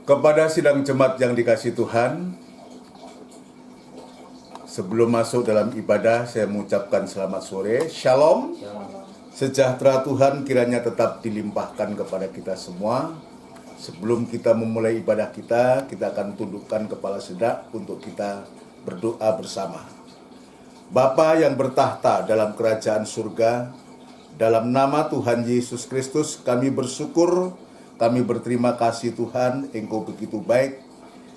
Kepada sidang jemaat yang dikasihi Tuhan, sebelum masuk dalam ibadah, saya mengucapkan selamat sore. Shalom. Sejahtera Tuhan kiranya tetap dilimpahkan kepada kita semua. Sebelum kita memulai ibadah kita akan tundukkan kepala sedak untuk kita berdoa bersama. Bapa yang bertahta dalam kerajaan surga, dalam nama Tuhan Yesus Kristus kami bersyukur, kami berterima kasih Tuhan, Engkau begitu baik,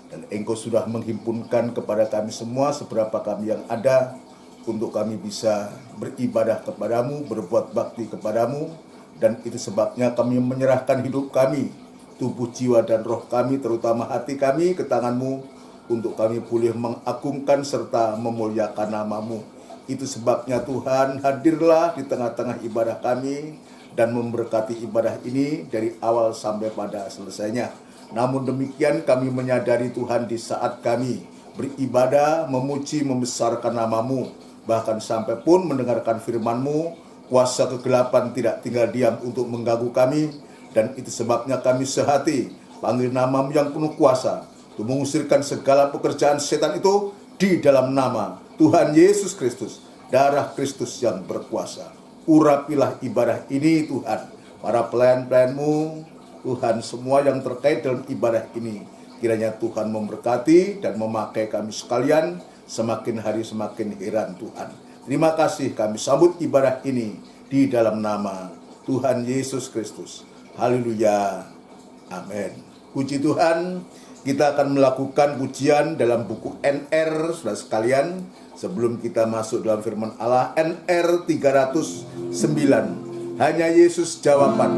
dan Engkau sudah menghimpunkan kepada kami semua seberapa kami yang ada, untuk kami bisa beribadah kepadamu, berbuat bakti kepadamu, dan itu sebabnya kami menyerahkan hidup kami, tubuh, jiwa, dan roh kami, terutama hati kami, ke tangan-Mu, untuk kami boleh mengagungkan serta memuliakan nama-Mu. Itu sebabnya Tuhan, hadirlah di tengah-tengah ibadah kami, dan memberkati ibadah ini dari awal sampai pada selesainya. Namun demikian kami menyadari Tuhan, di saat kami beribadah, memuji, membesarkan nama-Mu, bahkan sampai pun mendengarkan firman-Mu, kuasa kegelapan tidak tinggal diam untuk mengganggu kami, dan itu sebabnya kami sehati panggil nama-Mu yang penuh kuasa, untuk mengusirkan segala pekerjaan setan itu di dalam nama Tuhan Yesus Kristus, darah Kristus yang berkuasa. Urapilah ibadah ini Tuhan, para pelayan-pelayan-Mu, Tuhan, semua yang terkait dalam ibadah ini, kiranya Tuhan memberkati dan memakai kami sekalian, semakin hari semakin heran Tuhan. Terima kasih, kami sambut ibadah ini di dalam nama Tuhan Yesus Kristus. Haleluya. Amin. Puji Tuhan, kita akan melakukan pujian dalam buku NR, saudara sekalian. Sebelum kita masuk dalam firman Allah, NR 309, hanya Yesus jawaban.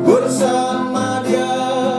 Bersama Dia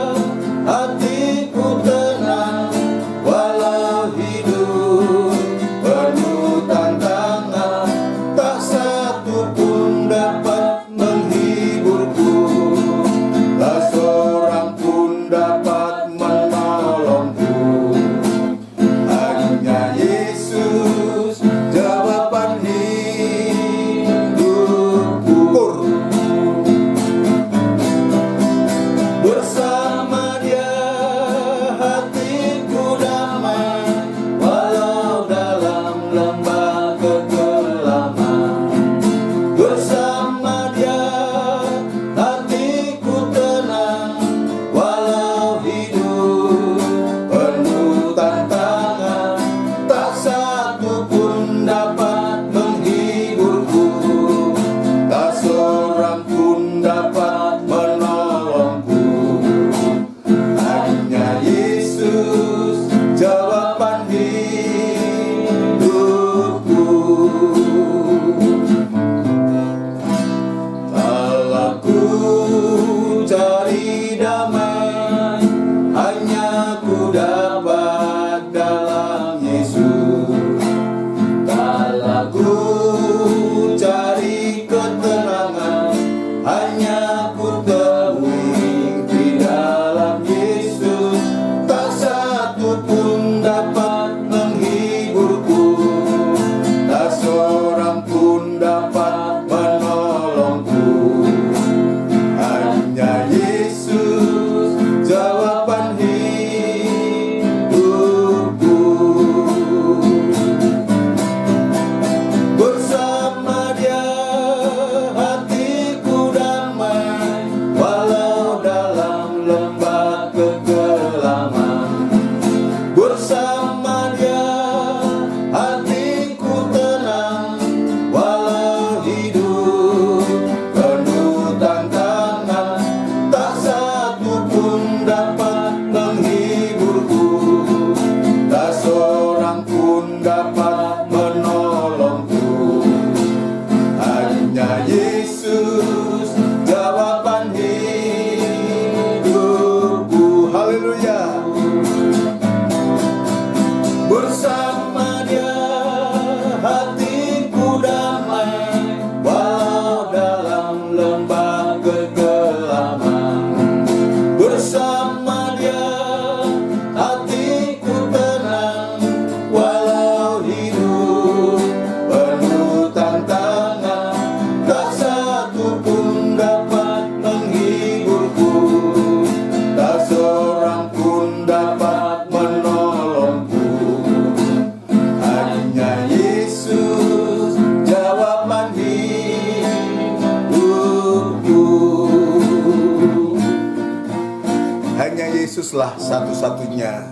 Yesuslah satu-satunya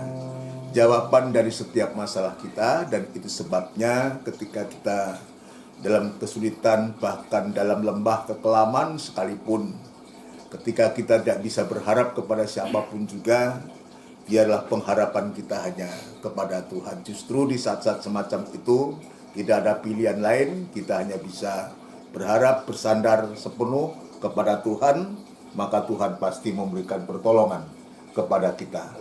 jawaban dari setiap masalah kita, dan itu sebabnya ketika kita dalam kesulitan, bahkan dalam lembah kekelaman sekalipun, ketika kita tidak bisa berharap kepada siapapun juga, biarlah pengharapan kita hanya kepada Tuhan. Justru di saat-saat semacam itu tidak ada pilihan lain, kita hanya bisa berharap, bersandar sepenuh kepada Tuhan, maka Tuhan pasti memberikan pertolongan kepada kita.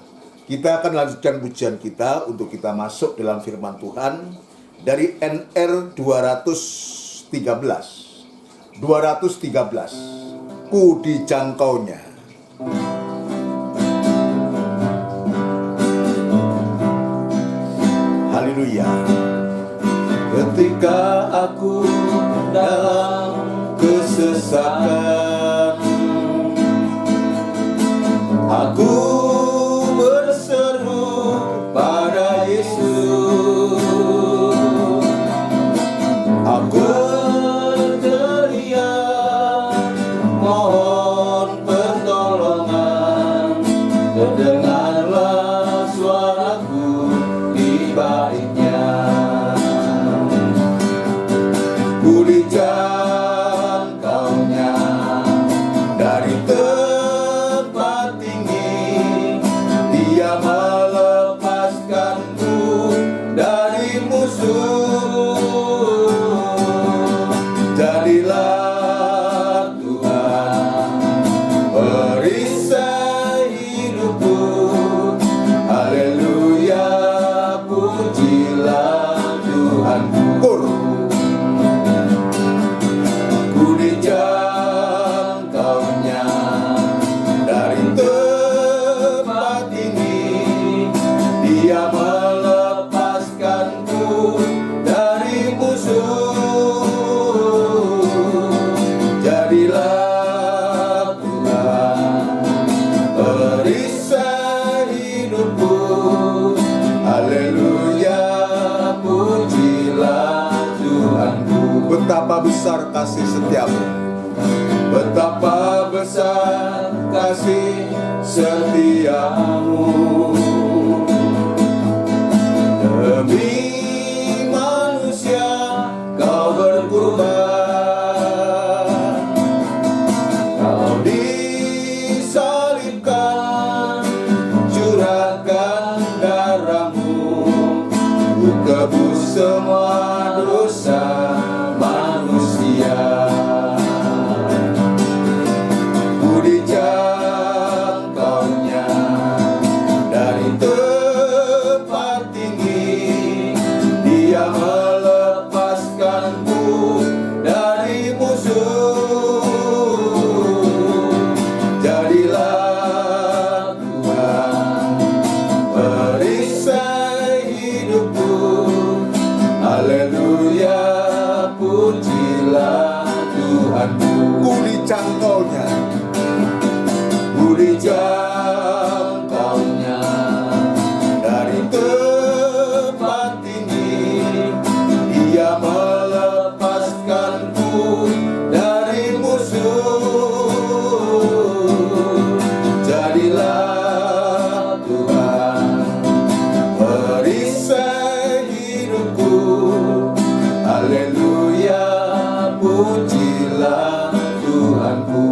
Kita akan lanjutkan pujian kita untuk kita masuk dalam firman Tuhan dari NR 213. Ku dijangkaunya. Haleluya. Ketika aku dalam kesesakan, aku berseru pada Yesus. Aku teriak mohon pertolongan, dengarlah suaraku di baitnya. Ku dijangkaunya dari tempat tinggi, Dia melepaskanku dari musuh. Jadilah Tuhan perisai hidupku. Haleluya, pujilah Tuhanku. Ku dijangkaunya dari tempat tinggi, Dia melepaskanku dari musuh. Jadilah Tuhan perisai hidupku. Haleluya, pujilah Tuhanku. Betapa besar kasih setiamu, betapa besar kasih setiamu. Demi manusia kau berkorban, kau disalibkan, curahkan darahmu, untuk tebus semua dosa manusia. Ku dijangkaunya dari tempat tinggi, Dia melepaskanku dari musuh. Jadilah Tuhan perisai hidupku. Haleluya, pujilah Tuhanku. Ku dijangkaunya, ku dijangkaunya dari tempat tinggi, Dia melepaskanku dari musuh. Jadilah Tuhan perisai hidupku. Haleluya, pujilah Tuhanku.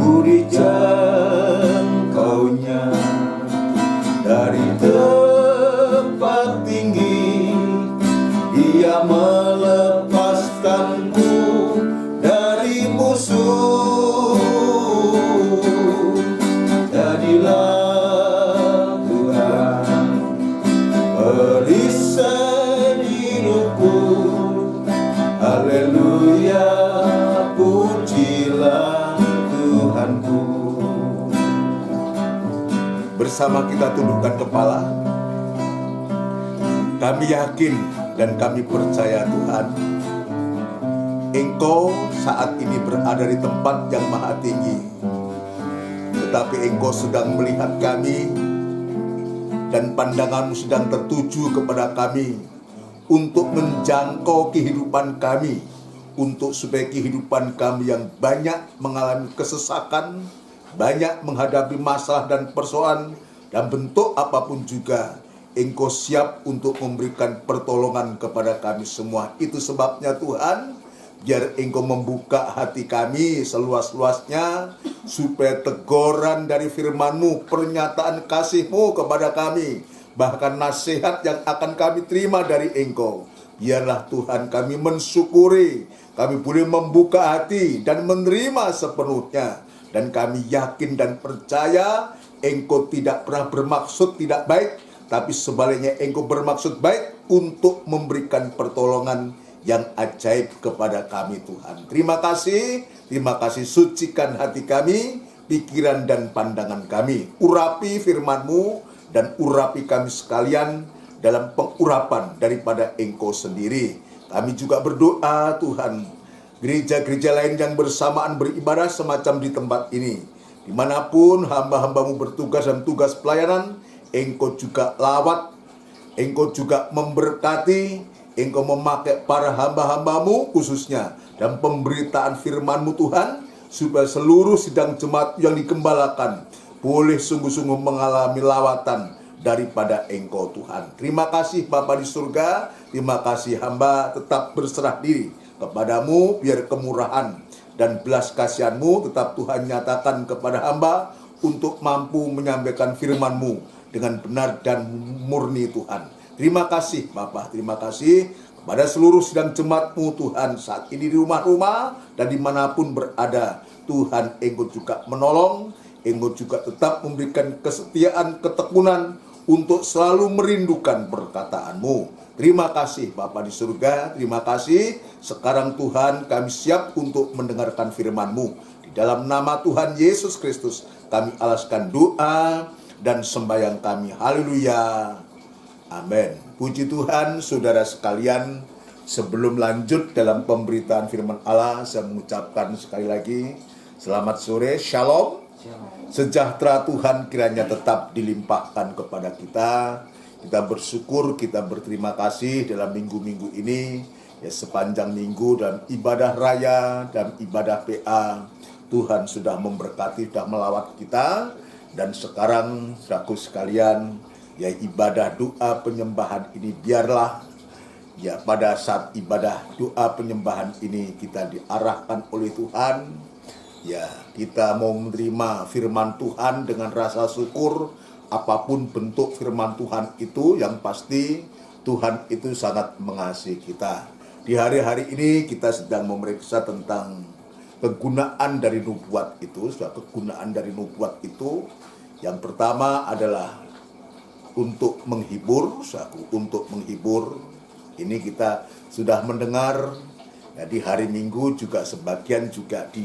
Ku dijangkaunya dari tempat tinggi, Dia melepaskanku dari musuh. Jadilah Tuhan perisai hidupku. Haleluya, pujilah Tuhanku. Bersama kita tundukkan kepala. Kami yakin dan kami percaya Tuhan, Engkau saat ini berada di tempat yang maha tinggi, tetapi Engkau sedang melihat kami dan pandangan-Mu sedang tertuju kepada kami untuk menjangkau kehidupan kami, untuk supaya kehidupan kami yang banyak mengalami kesesakan, banyak menghadapi masalah dan persoalan, dan bentuk apapun juga, Engkau siap untuk memberikan pertolongan kepada kami semua. Itu sebabnya Tuhan, biar Engkau membuka hati kami seluas-luasnya, supaya teguran dari firman-Mu, pernyataan kasih-Mu kepada kami, bahkan nasihat yang akan kami terima dari Engkau, biarlah Tuhan kami mensyukuri, kami boleh membuka hati dan menerima sepenuhnya. Dan kami yakin dan percaya Engkau tidak pernah bermaksud tidak baik, tapi sebaliknya Engkau bermaksud baik untuk memberikan pertolongan yang ajaib kepada kami Tuhan. Terima kasih sucikan hati kami, pikiran dan pandangan kami. Urapi firman-Mu dan urapi kami sekalian dalam pengurapan daripada Engkau sendiri. Kami juga berdoa Tuhan, gereja-gereja lain yang bersamaan beribadah semacam di tempat ini, dimanapun hamba-hamba-Mu bertugas dan tugas pelayanan, Engkau juga lawat, Engkau juga memberkati, Engkau memakai para hamba-hamba-Mu khususnya dan pemberitaan firman-Mu Tuhan, supaya seluruh sidang jemaat yang digembalakan boleh sungguh-sungguh mengalami lawatan daripada Engkau Tuhan. Terima kasih Bapa di surga, terima kasih hamba tetap berserah diri kepadamu, biar kemurahan dan belas kasihan-Mu tetap Tuhan nyatakan kepada hamba untuk mampu menyampaikan firman-Mu dengan benar dan murni Tuhan. Terima kasih Bapa, terima kasih kepada seluruh sidang jemaat-Mu Tuhan saat ini di rumah-rumah dan dimanapun berada. Tuhan, Engkau juga menolong, Engkau juga tetap memberikan kesetiaan, ketekunan untuk selalu merindukan perkataan-Mu. Terima kasih Bapa di surga, terima kasih. Sekarang Tuhan kami siap untuk mendengarkan firman-Mu. Di dalam nama Tuhan Yesus Kristus kami alaskan doa dan sembahyang kami. Haleluya. Amin. Puji Tuhan, saudara sekalian. Sebelum lanjut dalam pemberitaan firman Allah, saya mengucapkan sekali lagi selamat sore, shalom. Sejahtera Tuhan kiranya tetap dilimpahkan kepada kita. Kita bersyukur, kita berterima kasih dalam minggu-minggu ini, ya sepanjang minggu dan ibadah raya dan ibadah PA, Tuhan sudah memberkati, sudah melawat kita. Dan sekarang, saudaraku sekalian, ya ibadah doa penyembahan ini biarlah, ya pada saat ibadah doa penyembahan ini kita diarahkan oleh Tuhan. Ya, kita mau menerima firman Tuhan dengan rasa syukur. Apapun bentuk firman Tuhan itu, yang pasti Tuhan itu sangat mengasihi kita. Di hari-hari ini kita sedang memeriksa tentang kegunaan dari nubuat itu. Kegunaan dari nubuat itu yang pertama adalah untuk menghibur. Untuk menghibur. Ini kita sudah mendengar ya, di hari Minggu juga sebagian juga di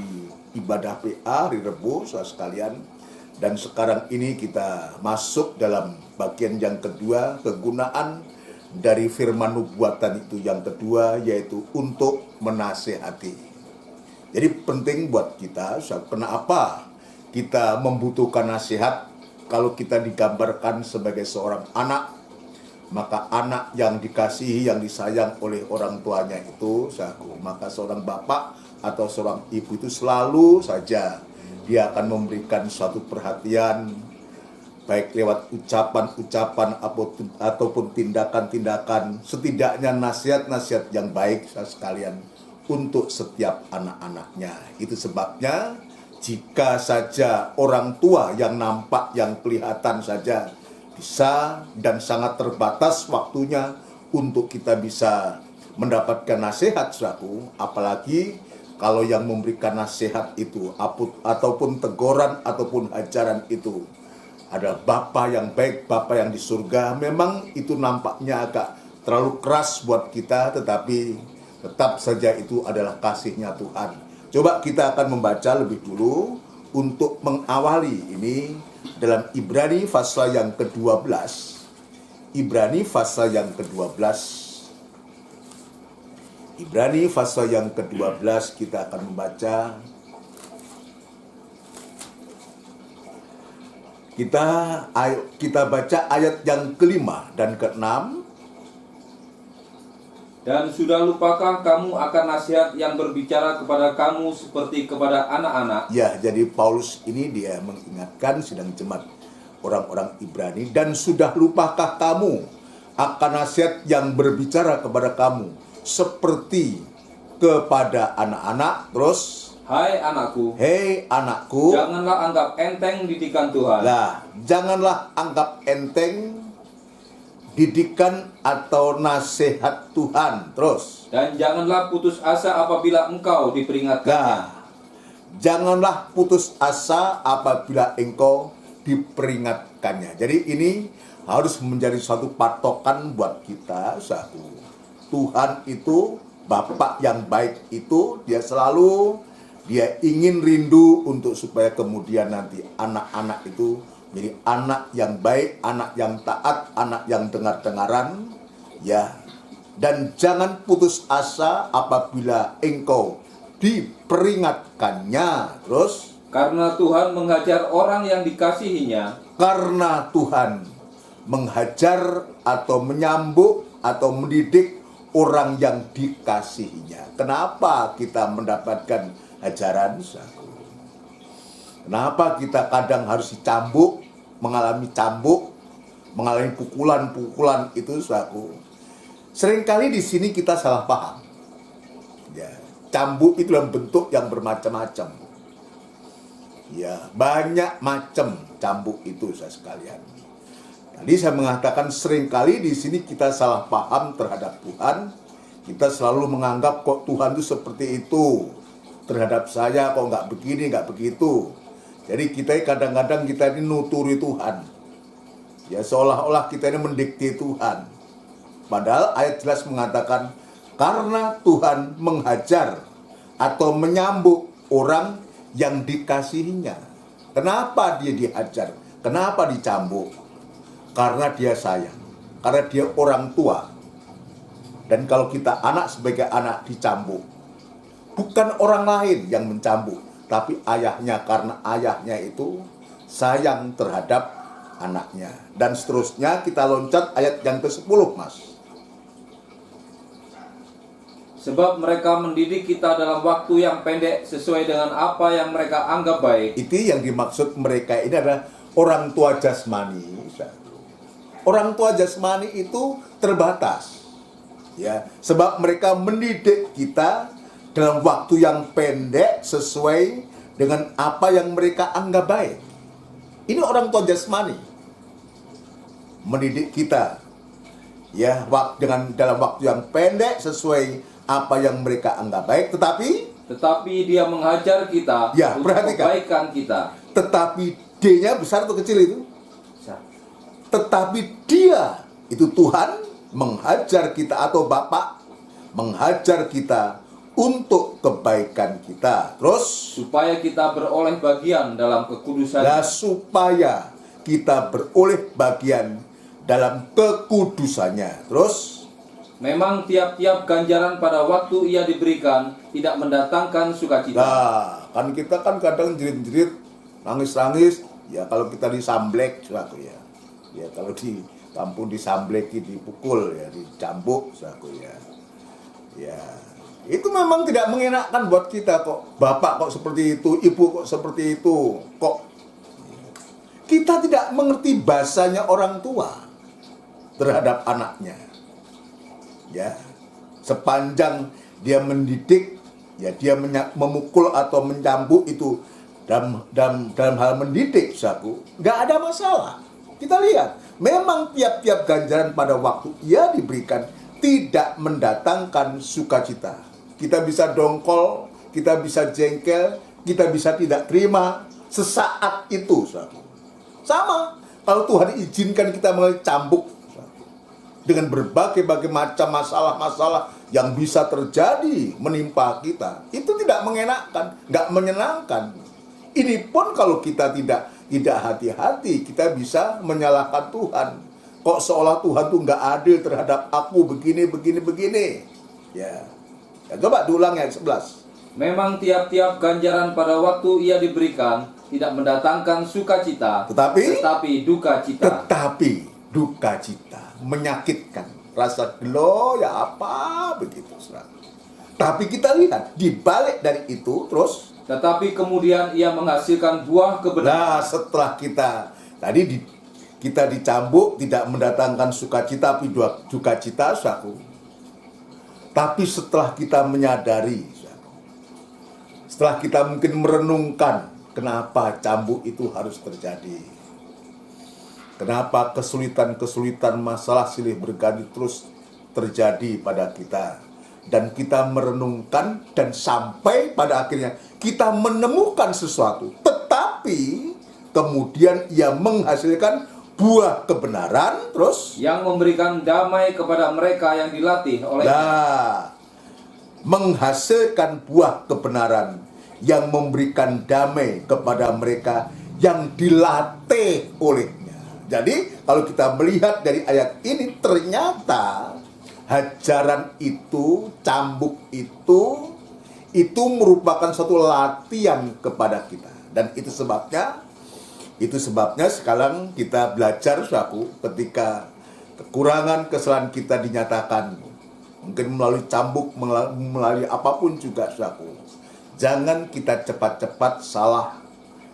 ibadah PA hari Rebo, saudara sekalian. Dan sekarang ini kita masuk dalam bagian yang kedua, kegunaan dari firman nubuatan itu yang kedua, yaitu untuk menasehati. Jadi penting buat kita, kenapa kita membutuhkan nasihat? Kalau kita digambarkan sebagai seorang anak, maka anak yang dikasihi, yang disayang oleh orang tuanya itu, maka seorang bapak atau seorang ibu itu selalu saja dia akan memberikan suatu perhatian, baik lewat ucapan-ucapan ataupun tindakan-tindakan, setidaknya nasihat-nasihat yang baik sekalian untuk setiap anak-anaknya. Itu sebabnya jika saja orang tua yang nampak, yang kelihatan saja bisa dan sangat terbatas waktunya untuk kita bisa mendapatkan nasihat, saudaraku, apalagi kalau yang memberikan nasihat itu ataupun teguran ataupun ajaran itu ada Bapa yang baik, Bapa yang di surga. Memang itu nampaknya agak terlalu keras buat kita, tetapi tetap saja itu adalah kasih-Nya Tuhan. Coba kita akan membaca lebih dulu untuk mengawali ini dalam Ibrani pasal yang ke-12. Ibrani pasal yang ke-12. Ibrani pasal yang ke-12 kita akan membaca. Kita baca ayat yang ke-5 dan ke-6. Dan sudah lupakah kamu akan nasihat yang berbicara kepada kamu seperti kepada anak-anak? Ya, jadi Paulus ini dia mengingatkan sidang jemaat orang-orang Ibrani, dan sudah lupakah kamu akan nasihat yang berbicara kepada kamu seperti kepada anak-anak. Terus, Hai anakku, hei anakku, janganlah anggap enteng didikan Tuhan. lah, janganlah anggap enteng didikan atau nasihat Tuhan. Terus, Dan janganlah putus asa apabila engkau diperingatkannya. nah, janganlah putus asa apabila engkau diperingatkannya. Jadi ini harus menjadi satu patokan buat kita. Satu, Tuhan itu, Bapak yang baik itu, dia ingin rindu untuk supaya kemudian nanti anak-anak itu jadi anak yang baik, anak yang taat, anak yang dengar-dengaran, ya. Dan jangan putus asa apabila engkau diperingatkannya. Terus, Karena Tuhan menghajar orang yang dikasihinya. karena Tuhan menghajar atau menyambut atau mendidik orang yang dikasihinya. Kenapa kita mendapatkan ajaran? Kenapa kita kadang harus dicambuk, mengalami cambuk, mengalami pukulan-pukulan itu, saudaraku? Seringkali di sini kita salah paham. Ya, cambuk itu dalam bentuk yang bermacam-macam. Ya, banyak macam cambuk itu, saudara sekalian. Tadi saya mengatakan seringkali di sini kita salah paham terhadap Tuhan. Kita selalu menganggap kok Tuhan itu seperti itu. Terhadap saya kok nggak begini, nggak begitu. Jadi kita kadang-kadang kita ini nuturi Tuhan. Ya, seolah-olah kita ini mendikte Tuhan. Padahal ayat jelas mengatakan karena Tuhan menghajar atau menyambut orang yang dikasihinya. Kenapa dia dihajar? Kenapa dicambuk? Karena dia sayang. Karena dia orang tua. Dan kalau kita anak sebagai anak dicambuk, bukan orang lain yang mencambuk, tapi ayahnya, karena ayahnya itu sayang terhadap anaknya. Dan seterusnya kita loncat ayat yang ke-10, Mas. Sebab mereka mendidik kita dalam waktu yang pendek sesuai dengan apa yang mereka anggap baik. Itu yang dimaksud mereka ini adalah orang tua jasmani. Orang tua jasmani itu terbatas. Ya, sebab mereka mendidik kita dalam waktu yang pendek sesuai dengan apa yang mereka anggap baik. Ini orang tua jasmani mendidik kita, ya, dalam waktu yang pendek sesuai apa yang mereka anggap baik, Tetapi dia menghajar kita Ya, untuk perhatikan. kebaikan kita. tetapi D-nya besar atau kecil itu? Besar. Tetapi dia, itu Tuhan, menghajar kita atau Bapak menghajar kita untuk kebaikan kita. Terus, Supaya kita beroleh bagian dalam kekudusan. supaya kita beroleh bagian dalam kekudusannya. Terus, Memang tiap-tiap ganjaran pada waktu ia diberikan tidak mendatangkan sukacita. nah, kan kita kan kadang jerit-jerit, nangis-nangis, ya kalau kita disamblek, suatu ya. Ya kalau di kampung disambleki, dipukul, ya, dicambuk, suatu ya. Ya, itu memang tidak mengenakkan buat kita kok. Bapak kok seperti itu, ibu kok seperti itu, kok. Kita tidak mengerti bahasanya orang tua terhadap anaknya. Ya, sepanjang dia mendidik, ya dia memukul atau mencambuk itu dalam hal mendidik, saku, nggak ada masalah. Kita lihat, memang tiap-tiap ganjaran pada waktu ia diberikan tidak mendatangkan sukacita. Kita bisa dongkol, kita bisa jengkel, kita bisa tidak terima sesaat itu, saku. Sama, kalau Tuhan izinkan kita mengalami cambuk dengan berbagai macam masalah-masalah yang bisa terjadi menimpa kita, itu tidak mengenakan, nggak menyenangkan. Ini pun kalau kita tidak hati-hati, kita bisa menyalahkan Tuhan. Kok seolah Tuhan tuh nggak adil terhadap aku begini. Ya, coba diulang ya 11. Memang tiap-tiap ganjaran pada waktu ia diberikan tidak mendatangkan sukacita, Tetapi duka cita. duka cita, menyakitkan. rasa gelo, ya apa begitu, saudara. Tapi kita lihat di balik dari itu terus. Tetapi kemudian ia menghasilkan buah kebenaran. Nah, setelah kita dicambuk tidak mendatangkan sukacita tapi dukacita, saudaraku. Tapi setelah kita menyadari, saudaraku, setelah kita mungkin merenungkan kenapa cambuk itu harus terjadi, kenapa kesulitan-kesulitan masalah silih berganti terus terjadi pada kita, dan kita merenungkan dan sampai pada akhirnya kita menemukan sesuatu, tetapi kemudian ia menghasilkan buah kebenaran terus yang memberikan damai kepada mereka yang dilatih oleh. Nah, menghasilkan buah kebenaran yang memberikan damai kepada mereka yang dilatih olehnya. Jadi kalau kita melihat dari ayat ini, ternyata hajaran itu, cambuk itu merupakan suatu latihan kepada kita. Dan itu sebabnya sekarang kita belajar, saudaraku, ketika kekurangan kesalahan kita dinyatakan, mungkin melalui cambuk, melalui apapun juga, saudaraku, jangan kita cepat-cepat salah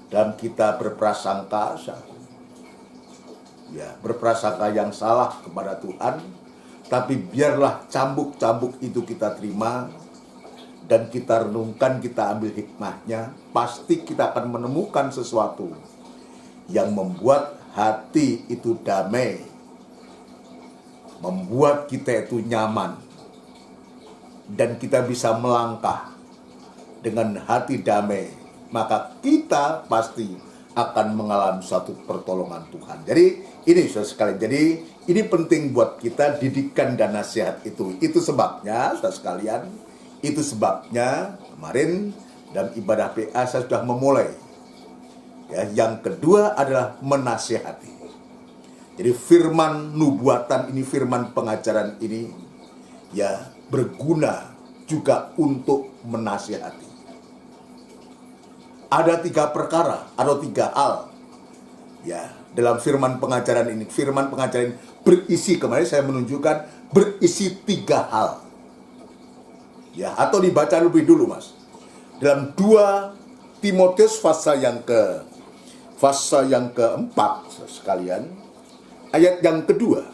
dalam kita berprasangka, saudaraku. Ya, berprasangka yang salah kepada Tuhan, tapi biarlah cambuk-cambuk itu kita terima dan kita renungkan, kita ambil hikmahnya, pasti kita akan menemukan sesuatu yang membuat hati itu damai, membuat kita itu nyaman, dan kita bisa melangkah dengan hati damai, maka kita pasti akan mengalami suatu pertolongan Tuhan. Jadi ini saudara sekalian, jadi ini penting buat kita, didikan dan nasihat itu. Itu sebabnya saudara sekalian, itu sebabnya kemarin dalam ibadah PA saya sudah memulai. Ya, yang kedua adalah menasihati. Jadi firman nubuatan ini, firman pengajaran ini ya berguna juga untuk menasihati. Ada 3 perkara atau 3 hal ya dalam firman pengajaran ini. Firman pengajaran ini berisi, kemarin saya menunjukkan berisi 3 hal. Ya, atau dibaca lebih dulu, Mas. Dalam 2 Timotius pasal yang keempat, sekalian, ayat yang kedua.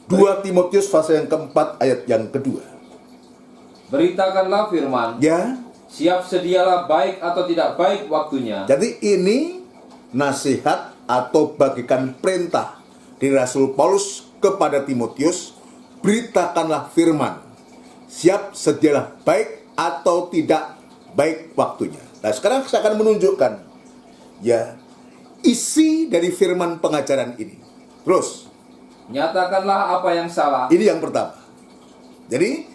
2 Timotius pasal yang keempat, ayat yang kedua. Beritakanlah firman. Ya. Siap sedialah baik atau tidak baik waktunya. Jadi ini nasihat atau bagikan perintah dari Rasul Paulus kepada Timotius. Beritakanlah firman. Siap sedialah baik atau tidak baik waktunya. Nah, sekarang saya akan menunjukkan ya isi dari firman pengajaran ini. Terus, nyatakanlah apa yang salah. ini yang pertama. Jadi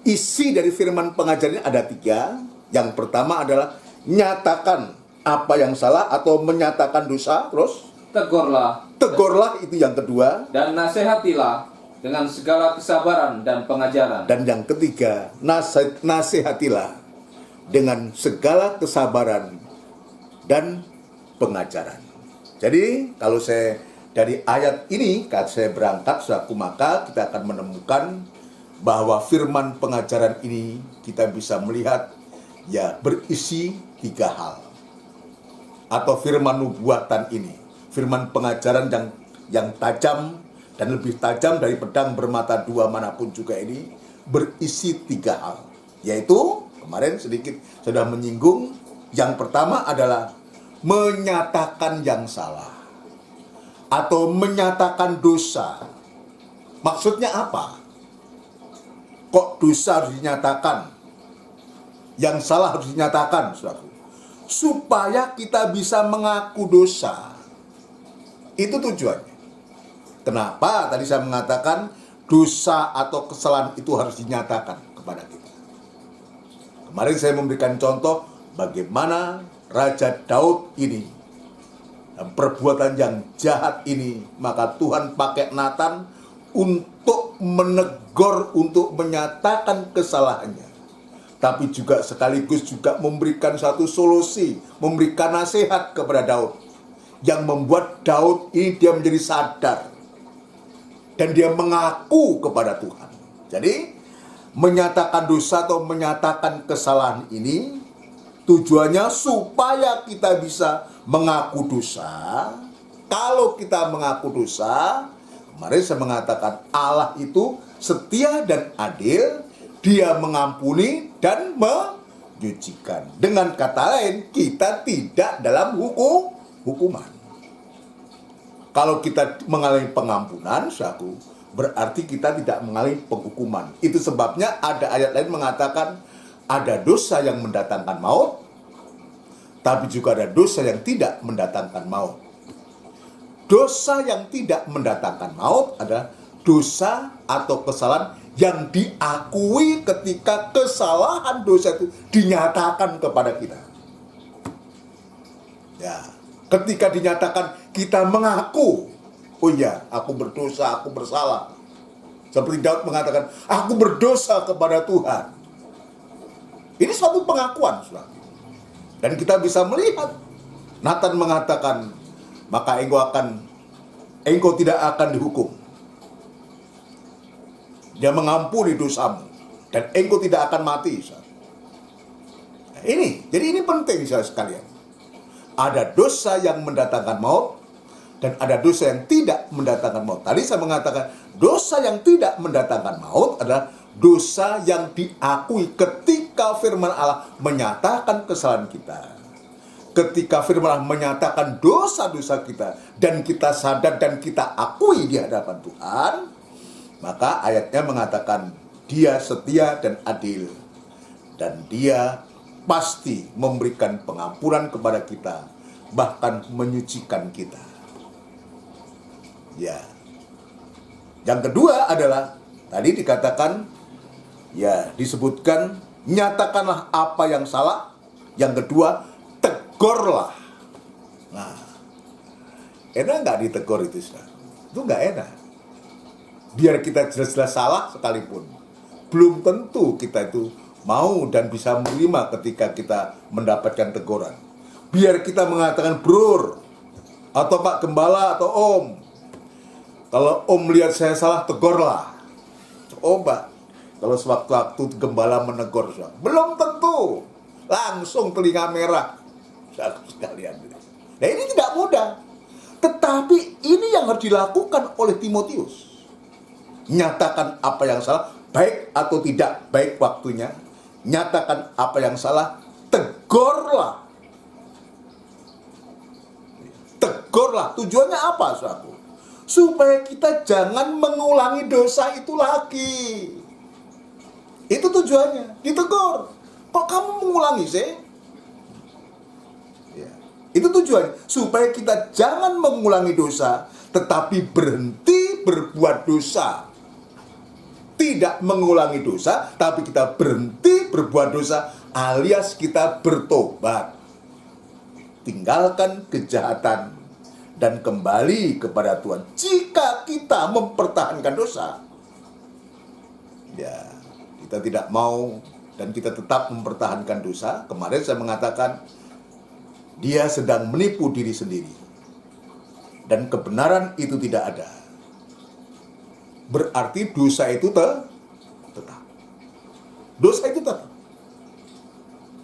isi dari firman pengajaran ini ada 3. Yang pertama adalah nyatakan apa yang salah atau menyatakan dosa. Terus tegurlah, itu yang kedua. Dan nasihatilah dengan segala kesabaran dan pengajaran. Dan yang ketiga, nasihatilah dengan segala kesabaran dan pengajaran. Jadi kalau saya dari ayat ini, kalau saya berangkat, saudaraku, maka kita akan menemukan bahwa firman pengajaran ini kita bisa melihat ya berisi 3 hal. Atau firman nubuatan ini, firman pengajaran yang tajam dan lebih tajam dari pedang bermata 2 manapun juga ini, berisi 3 hal. Yaitu kemarin sedikit sudah menyinggung, yang pertama adalah menyatakan yang salah atau menyatakan dosa. Maksudnya apa? Kok dosa harus dinyatakan? Yang salah harus dinyatakan, saudaraku, supaya kita bisa mengaku dosa. Itu tujuannya. Kenapa tadi saya mengatakan dosa atau kesalahan itu harus dinyatakan kepada kita? Kemarin saya memberikan contoh bagaimana Raja Daud ini, dan perbuatan yang jahat ini, maka Tuhan pakai Nathan untuk menegur, untuk menyatakan kesalahannya. Tapi juga sekaligus juga memberikan satu solusi, memberikan nasihat kepada Daud, yang membuat Daud ini dia menjadi sadar dan dia mengaku kepada Tuhan. Jadi menyatakan dosa atau menyatakan kesalahan ini tujuannya supaya kita bisa mengaku dosa. Kalau kita mengaku dosa, kemarin saya mengatakan Allah itu setia dan adil, dia mengampuni dan menyucikan. Dengan kata lain, kita tidak dalam hukuman. Kalau kita mengalami pengampunan, berarti kita tidak mengalami penghukuman. Itu sebabnya ada ayat lain mengatakan ada dosa yang mendatangkan maut, tapi juga ada dosa yang tidak mendatangkan maut. Dosa yang tidak mendatangkan maut adalah dosa atau kesalahan yang diakui ketika kesalahan dosa itu dinyatakan kepada kita. Ya, ketika dinyatakan kita mengaku, oh iya, aku berdosa, aku bersalah. Seperti Daud mengatakan, aku berdosa kepada Tuhan. Ini suatu pengakuan, saudara. Dan kita bisa melihat Nathan mengatakan, maka engkau tidak akan dihukum. Dia mengampuni dosamu dan engkau tidak akan mati. Nah, jadi ini penting sekalian. Ada dosa yang mendatangkan maut dan ada dosa yang tidak mendatangkan maut. Tadi saya mengatakan dosa yang tidak mendatangkan maut adalah dosa yang diakui ketika firman Allah menyatakan kesalahan kita. Ketika firman Allah menyatakan dosa-dosa kita dan kita sadar dan kita akui di hadapan Tuhan, maka ayatnya mengatakan dia setia dan adil dan dia pasti memberikan pengampunan kepada kita, bahkan menyucikan kita. Ya. Yang kedua adalah tadi dikatakan, ya disebutkan nyatakanlah apa yang salah. Yang kedua, tegurlah. Nah, enak nggak ditegur itu, saudara? Itu nggak enak. Biar kita jelas-jelas salah sekalipun, belum tentu kita itu mau dan bisa menerima ketika kita mendapatkan teguran. Biar kita mengatakan bror, atau Pak Gembala, atau Om. Kalau Om lihat saya salah, tegurlah. Coba, kalau sewaktu-waktu Gembala menegur, belum tentu. Langsung telinga merah. Sekalian. Nah ini tidak mudah. Tetapi ini yang harus dilakukan oleh Timotius. Nyatakan apa yang salah, baik atau tidak baik waktunya. Nyatakan apa yang salah, tegurlah. Tegurlah. Tujuannya apa, saudaraku? Supaya kita jangan mengulangi dosa itu lagi. Itu tujuannya, ditegur. Kok kamu mengulangi sih? Ya. Itu tujuannya, supaya kita jangan mengulangi dosa, tetapi berhenti berbuat dosa. Tidak mengulangi dosa, tapi kita berhenti berbuat dosa, alias kita bertobat. Tinggalkan kejahatan dan kembali kepada Tuhan. Jika kita mempertahankan dosa, ya kita tidak mau dan kita tetap mempertahankan dosa. Kemarin saya mengatakan dia sedang menipu diri sendiri dan kebenaran itu tidak ada. Berarti dosa itu tetap. Dosa itu tetap.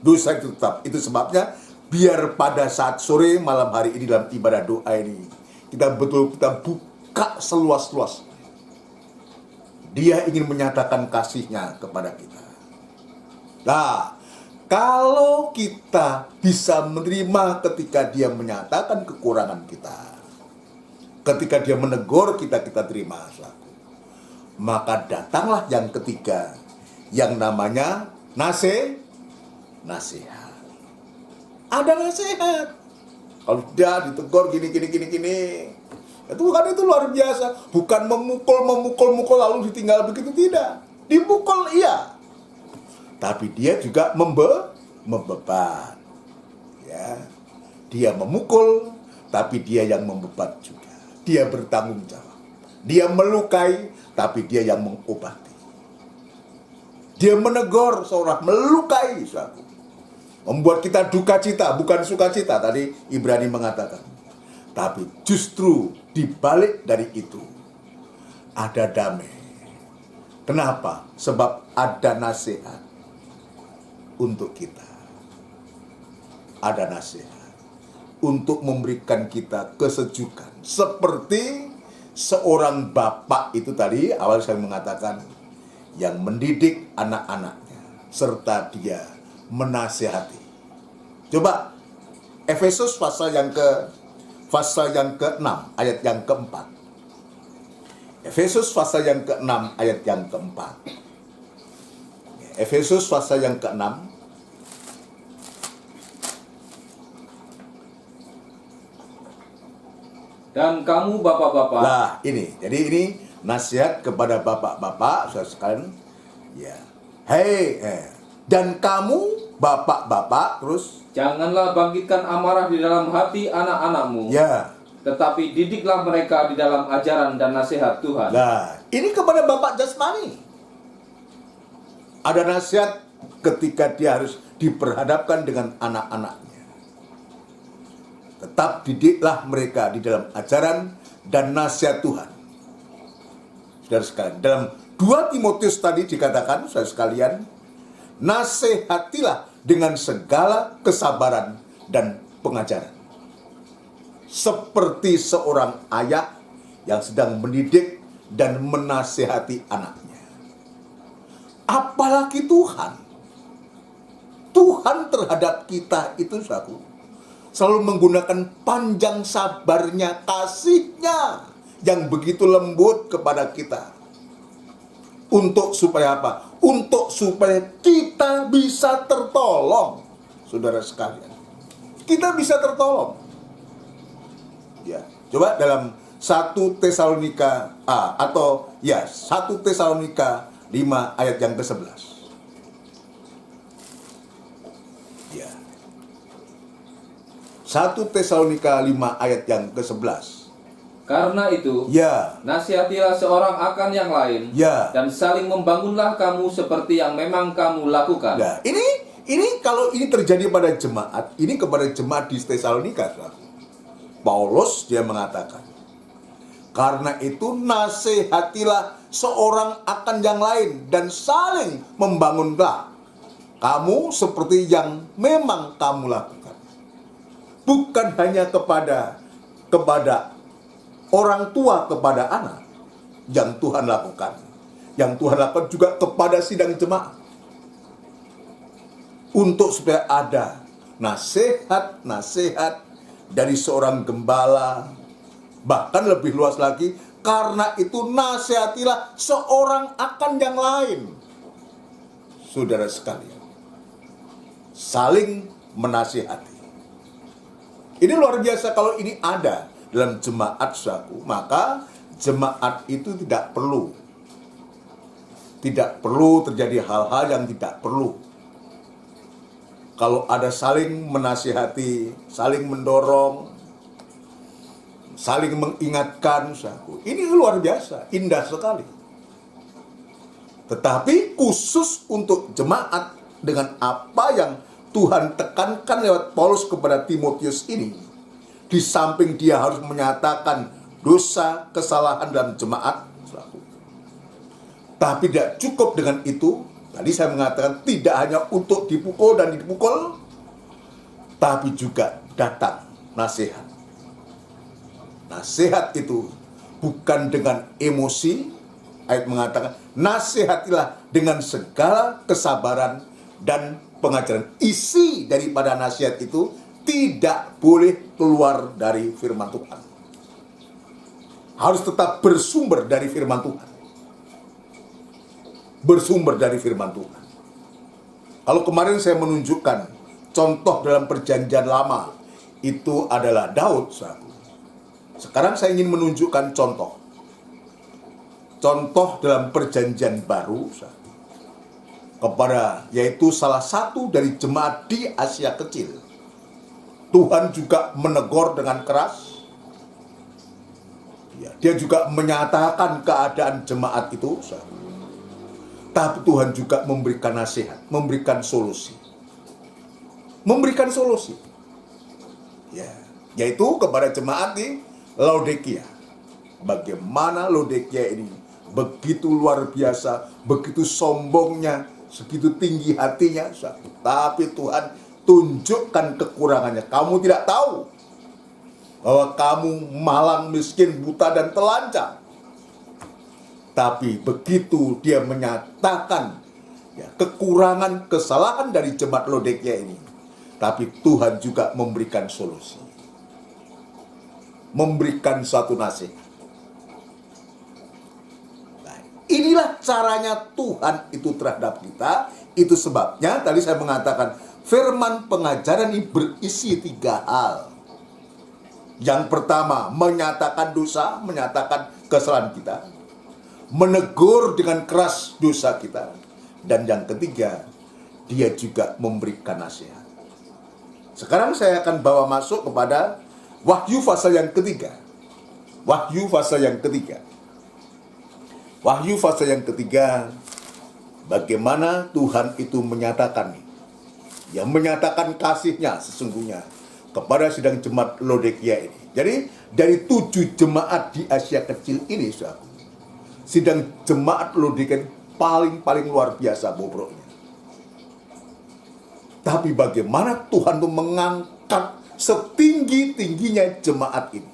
Dosa itu tetap. Itu sebabnya biar pada saat sore malam hari ini dalam ibadah doa ini kita buka seluas-luas. Dia ingin menyatakan kasihnya kepada kita. Nah, kalau kita bisa menerima ketika dia menyatakan kekurangan kita, ketika dia menegur kita, kita terima. Maka datanglah yang ketiga, yang namanya nasihat. Ada nasihat. Kalau dia ditegur gini, itu luar biasa. Bukan memukul lalu ditinggal begitu, tidak. Dipukul iya, tapi dia juga membeban. Ya, dia memukul, tapi dia yang membeban juga. Dia bertanggung jawab. Dia melukai, tapi dia yang mengobati. Dia menegur seorang, melukai suatu. Membuat kita duka cita, bukan sukacita. Tadi Ibrani mengatakan. Tapi justru dibalik dari itu, ada damai. Kenapa? Sebab ada nasihat untuk kita. Ada nasihat untuk memberikan kita kesejukan. Seperti seorang bapak itu tadi, awal saya mengatakan, yang mendidik anak-anaknya, serta dia menasihati. Coba, Efesus pasal yang ke-6, ayat yang keempat. Efesus pasal yang ke-6, ayat yang keempat. Efesus pasal yang ke-6, dan kamu bapak-bapak, nah ini, jadi ini nasihat kepada bapak-bapak, saudara sekalian. Ya, dan kamu bapak-bapak, terus janganlah bangkitkan amarah di dalam hati anak-anakmu, ya. tetapi didiklah mereka di dalam ajaran dan nasihat Tuhan. Nah, ini kepada bapak jasmani. Ada nasihat ketika dia harus diperhadapkan dengan anak-anaknya. Tetap didiklah mereka di dalam ajaran dan nasihat Tuhan. Saudara sekalian, dalam 2 Timotius tadi dikatakan, saudara sekalian, nasihatilah dengan segala kesabaran dan pengajaran. Seperti seorang ayah yang sedang mendidik dan menasihati anaknya. Apalagi Tuhan. Tuhan terhadap kita itu selalu menggunakan panjang sabarnya, kasihnya yang begitu lembut kepada kita. Untuk supaya apa? Untuk supaya kita bisa tertolong, saudara sekalian. Kita bisa tertolong. Ya, coba dalam 1 Tesalonika 1 Tesalonika 5 ayat yang ke-11. Ya. 1 Tesalonika 5 ayat yang ke-11. Karena itu, Ya. nasihatilah seorang akan yang lain, Ya. dan saling membangunlah kamu seperti yang memang kamu lakukan. Nah, ini kalau ini terjadi pada jemaat, ini kepada jemaat di Tesalonika, saudara. Paulus dia mengatakan, karena itu nasihatilah seorang akan yang lain dan saling membangunlah kamu seperti yang memang kamu lakukan. Bukan hanya kepada orang tua kepada anak yang Tuhan lakukan. Yang Tuhan lakukan juga kepada sidang jemaat. Untuk supaya ada nasihat dari seorang gembala, bahkan lebih luas lagi, karena itu nasihatilah seorang akan yang lain. Saudara sekalian, saling menasihati. Ini luar biasa kalau ini ada dalam jemaat, saudaraku. Maka jemaat itu tidak perlu terjadi hal-hal yang tidak perlu. Kalau ada saling menasihati, saling mendorong, saling mengingatkan, saudaraku, ini luar biasa, indah sekali. Tetapi khusus untuk jemaat, dengan apa yang Tuhan tekankan lewat Paulus kepada Timotius ini, di samping dia harus menyatakan dosa, kesalahan dalam jemaat, saudaraku, tapi tidak cukup dengan itu. Tadi saya mengatakan tidak hanya untuk dipukul dan dipukul, tapi juga datang nasihat. Nasihat itu bukan dengan emosi. Ayat mengatakan, nasihatilah dengan segala kesabaran dan pengajaran. Isi daripada nasihat itu tidak boleh keluar dari firman Tuhan. Harus tetap bersumber dari firman Tuhan. Bersumber dari firman Tuhan. Kalau kemarin saya menunjukkan contoh dalam perjanjian lama, itu adalah Daud, saudara. Sekarang saya ingin menunjukkan contoh dalam perjanjian baru, saudara, kepada yaitu salah satu dari jemaat di Asia Kecil. Tuhan juga menegur dengan keras. Ya, dia juga menyatakan keadaan jemaat itu, saudara. Tapi Tuhan juga memberikan nasihat, memberikan solusi. Memberikan solusi. Ya, yaitu kepada jemaat di Laodikia. Bagaimana Laodikia ini begitu luar biasa, begitu sombongnya, segitu tinggi hatinya. Tapi Tuhan tunjukkan kekurangannya. Kamu tidak tahu bahwa kamu malang, miskin, buta, dan telanjang. Tapi begitu dia menyatakan kekurangan, kesalahan dari jemaat Laodikia ini, tapi Tuhan juga memberikan solusi, memberikan satu nasihat. Nah, inilah caranya Tuhan itu terhadap kita. Itu sebabnya tadi saya mengatakan firman pengajaran ini berisi 3 hal. Yang pertama, menyatakan dosa, menyatakan kesalahan kita, menegur dengan keras dosa kita, dan yang ketiga, dia juga memberikan nasihat. Sekarang saya akan bawa masuk kepada Wahyu pasal yang ketiga. Wahyu pasal yang ketiga. Wahyu pasal yang ketiga, bagaimana Tuhan itu menyatakan, yang menyatakan kasihnya sesungguhnya kepada sidang jemaat Laodikia ini. Jadi dari 7 jemaat di Asia Kecil ini, sidang jemaat Laodikia paling luar biasa bobroknya. Tapi bagaimana Tuhan itu mengangkat setinggi-tingginya jemaat ini.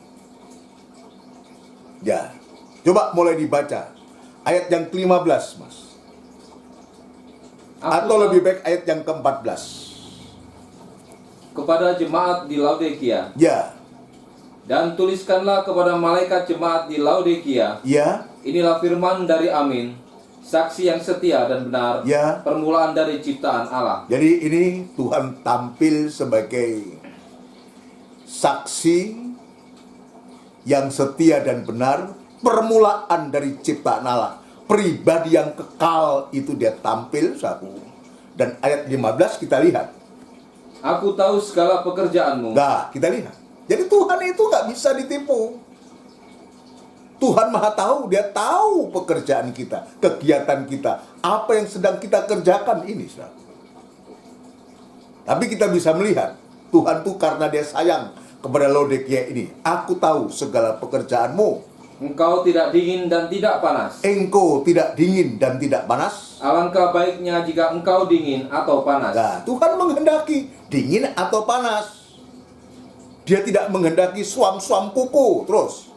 Ya, coba mulai dibaca ayat yang ke-15, Mas. Atau lebih baik ayat yang ke-14. Kepada jemaat di Laodikia. Ya. Dan tuliskanlah kepada malaikat jemaat di Laodikia. Ya. Inilah firman dari Amin, saksi yang setia dan benar, Ya. permulaan dari ciptaan Allah. Jadi ini Tuhan tampil sebagai saksi yang setia dan benar, permulaan dari ciptaan Allah. Pribadi yang kekal itu dia tampil, Dan ayat 15 kita lihat. Aku tahu segala pekerjaanmu. Nah, kita lihat. Jadi Tuhan itu nggak bisa ditipu. Tuhan Maha Tahu, dia tahu pekerjaan kita, kegiatan kita, apa yang sedang kita kerjakan ini, saudara. Tapi kita bisa melihat, Tuhan tuh karena dia sayang kepada Laodikia ini. Aku tahu segala pekerjaanmu. Engkau tidak dingin dan tidak panas. Engkau tidak dingin dan tidak panas. Alangkah baiknya jika engkau dingin atau panas. Nah, Tuhan menghendaki dingin atau panas. Dia tidak menghendaki suam-suam kuku terus.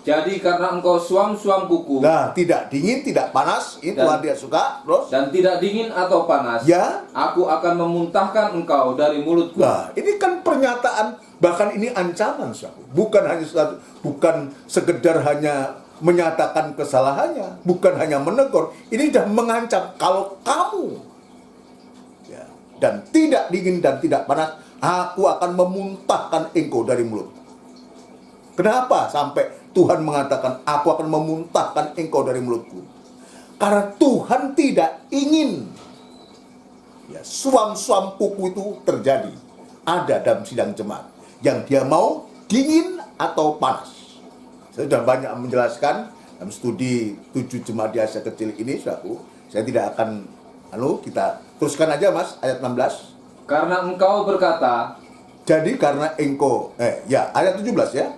Jadi karena engkau suam-suam kuku, Nah, tidak dingin, tidak panas, ini Tuhan dia suka, terus. dan tidak dingin atau panas, Ya. aku akan memuntahkan engkau dari mulutku. Nah, ini kan pernyataan, bahkan ini ancaman, bukan hanya bukan sekedar hanya menyatakan kesalahannya, bukan hanya menegur, ini sudah mengancam kalau kamu dan tidak dingin dan tidak panas, aku akan memuntahkan engkau dari mulut. Kenapa sampai Tuhan mengatakan, aku akan memuntahkan engkau dari mulutku? Karena Tuhan tidak ingin suam-suam kuku itu terjadi, ada dalam sidang jemaat. Yang dia mau dingin atau panas. Saya sudah banyak menjelaskan dalam studi 7 jemaat di Asia Kecil ini, saudaraku. Saya tidak akan, kita teruskan aja, Mas, ayat 16. Karena engkau berkata, jadi karena engkau, ayat 17 ya.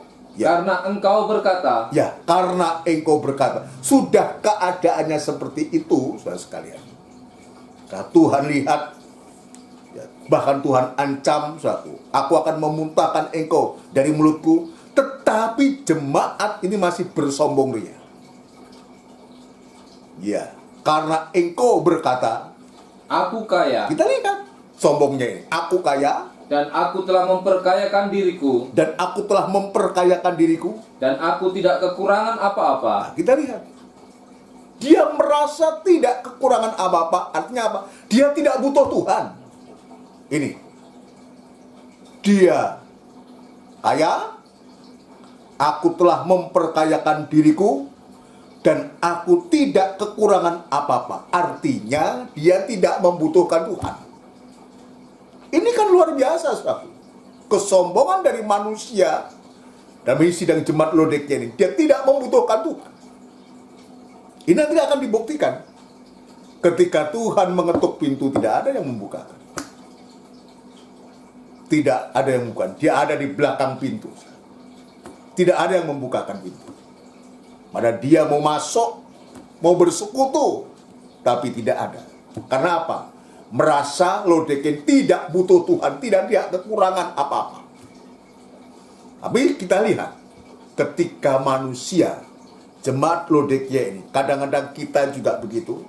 Karena engkau berkata, ya, karena engkau berkata. Sudah keadaannya seperti itu, saudara sekalian. Nah, Tuhan lihat, bahkan Tuhan ancam, saudaraku, aku akan memuntahkan engkau dari mulutku. Tetapi jemaat ini masih bersombong ria. Ya, karena engkau berkata, aku kaya. Kita lihat sombongnya ini. Aku kaya. Dan aku telah memperkayakan diriku. Dan aku telah memperkayakan diriku. Dan aku tidak kekurangan apa-apa. Nah, kita lihat. Dia merasa tidak kekurangan apa-apa. Artinya apa? Dia tidak butuh Tuhan. Ini. Dia kaya. Aku telah memperkayakan diriku. Dan aku tidak kekurangan apa-apa. Artinya dia tidak membutuhkan Tuhan. Ini kan luar biasa, saudara. Kesombongan dari manusia dalam sidang jemaat Laodikia ini. Dia tidak membutuhkan Tuhan. Ini nanti akan dibuktikan. Ketika Tuhan mengetuk pintu, tidak ada yang membukakan. Tidak ada yang membukakan. Dia ada di belakang pintu. Tidak ada yang membukakan pintu. Pada dia mau masuk, mau bersekutu, tapi tidak ada. Karena apa? Merasa Laodikia tidak butuh Tuhan, tidak ada kekurangan apa-apa. Tapi kita lihat, ketika manusia, jemaat Laodikia ini, kadang-kadang kita juga begitu.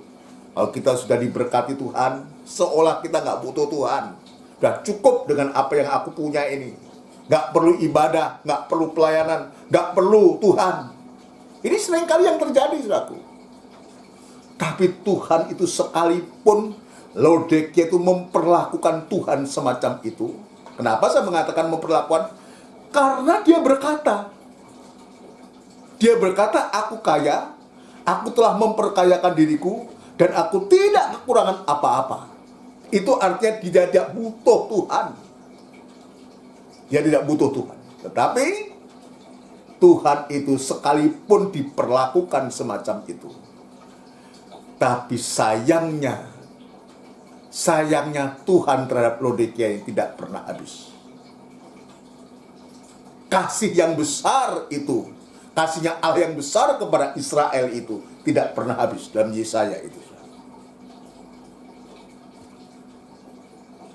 Kalau kita sudah diberkati Tuhan, seolah kita nggak butuh Tuhan. Sudah cukup dengan apa yang aku punya ini. Nggak perlu ibadah, nggak perlu pelayanan, nggak perlu Tuhan. Ini seringkali yang terjadi, saudaraku. Tapi Tuhan itu sekalipun Laodikia itu memperlakukan Tuhan semacam itu. Kenapa saya mengatakan memperlakukan? Karena dia berkata, aku kaya, aku telah memperkayakan diriku, dan aku tidak kekurangan apa-apa. Itu artinya dia tidak butuh Tuhan. Dia tidak butuh Tuhan. Tetapi Tuhan itu sekalipun diperlakukan semacam itu, tapi sayangnya Tuhan terhadap Laodikia ini tidak pernah habis. Kasih yang besar itu, kasihnya Allah yang besar kepada Israel itu tidak pernah habis dalam Yesaya itu.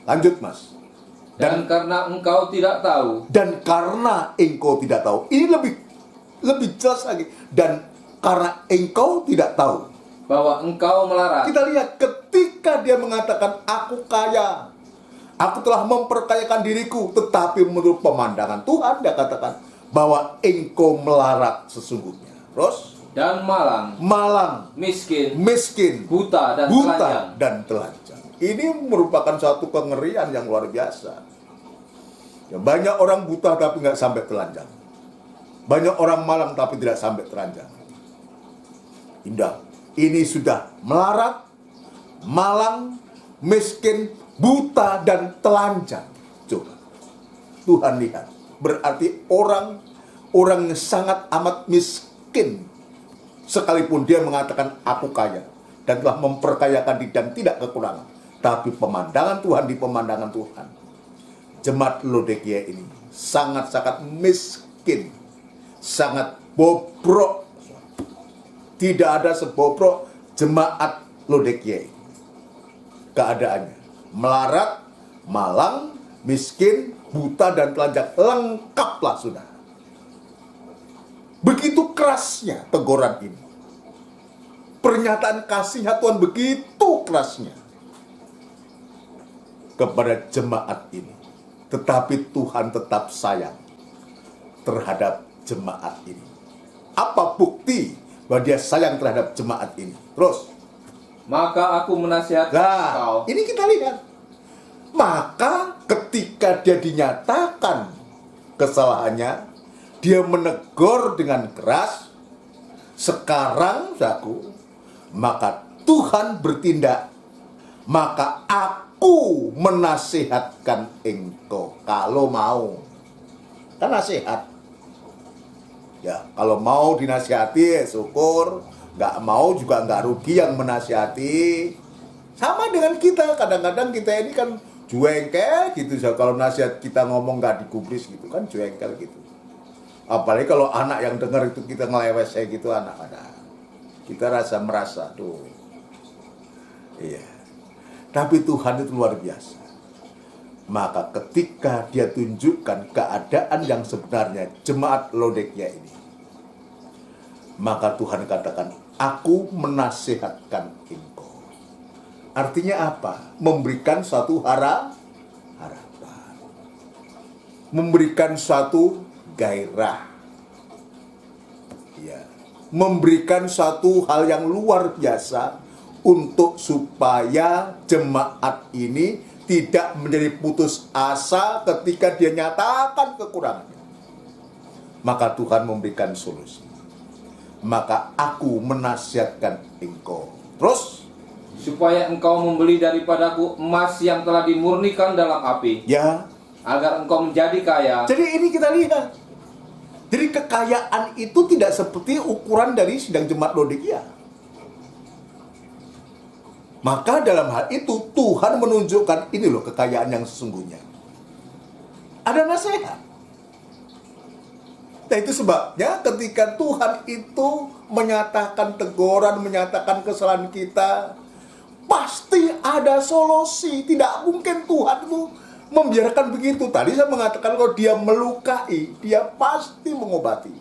Lanjut, Mas. Dan karena engkau tidak tahu. Dan karena engkau tidak tahu. Ini lebih jelas lagi. Dan karena engkau tidak tahu. Bahwa engkau melarat. Kita lihat ketika dia mengatakan, aku kaya, aku telah memperkayakan diriku. Tetapi menurut pemandangan Tuhan, dia katakan bahwa engkau melarat sesungguhnya. Terus? Dan malang. Miskin. Buta dan telanjang. Ini merupakan suatu kengerian yang luar biasa. Ya, banyak orang buta tapi nggak sampai telanjang. Banyak orang malang tapi tidak sampai telanjang. Indah. Ini sudah melarat, malang, miskin, buta, dan telanjang. Coba. Tuhan lihat. Berarti orang yang sangat amat miskin. Sekalipun dia mengatakan aku kaya. Dan telah memperkayakan diri dan tidak kekurangan. Tapi pemandangan Tuhan di pemandangan Tuhan, jemaat Laodikia ini sangat-sangat miskin, sangat bobrok. Tidak ada sebobrok jemaat Laodikia ini. Keadaannya melarat, malang, miskin, buta, dan telanjang. Lengkaplah sudah. Begitu kerasnya teguran ini. Pernyataan kasihnya Tuhan begitu kerasnya kepada jemaat ini. Tetapi Tuhan tetap sayang terhadap jemaat ini. Apa bukti bahwa dia sayang terhadap jemaat ini? Terus. Maka aku menasihatkan engkau. Ini kita lihat. Maka ketika dia dinyatakan kesalahannya, dia menegur dengan keras. Sekarang, saudaraku, maka Tuhan bertindak. Maka aku menasihatkan engkau kalau mau. Kan nasihat. Ya, kalau mau dinasihati, syukur. Nggak mau juga nggak rugi yang menasihati. Sama dengan kita. Kadang-kadang kita ini kan jengkel gitu. Kalau nasihat kita ngomong nggak digubris gitu kan jengkel gitu. Apalagi kalau anak yang dengar itu kita ngelewes kayak gitu, anak-anak. Kita merasa tuh. Iya. Tapi Tuhan itu luar biasa. Maka ketika dia tunjukkan keadaan yang sebenarnya jemaat Laodikia ini, maka Tuhan katakan, aku menasihatkan engkau. Artinya apa? Memberikan suatu harapan. Memberikan suatu gairah. Ya. Memberikan suatu hal yang luar biasa untuk supaya jemaat ini tidak menjadi putus asa ketika dia nyatakan kekurangannya. Maka Tuhan memberikan solusi. Maka aku menasihatkan engkau. Terus? Supaya engkau membeli daripadaku emas yang telah dimurnikan dalam api. Ya. Agar engkau menjadi kaya. Jadi ini kita lihat. Jadi kekayaan itu tidak seperti ukuran dari sidang jemaat Laodikia. Maka dalam hal itu Tuhan menunjukkan ini loh kekayaan yang sesungguhnya. Ada nasihat. Nah itu sebabnya ketika Tuhan itu menyatakan teguran, menyatakan kesalahan kita, pasti ada solusi. Tidak mungkin Tuhan itu membiarkan begitu. Tadi saya mengatakan kalau dia melukai, dia pasti mengobati.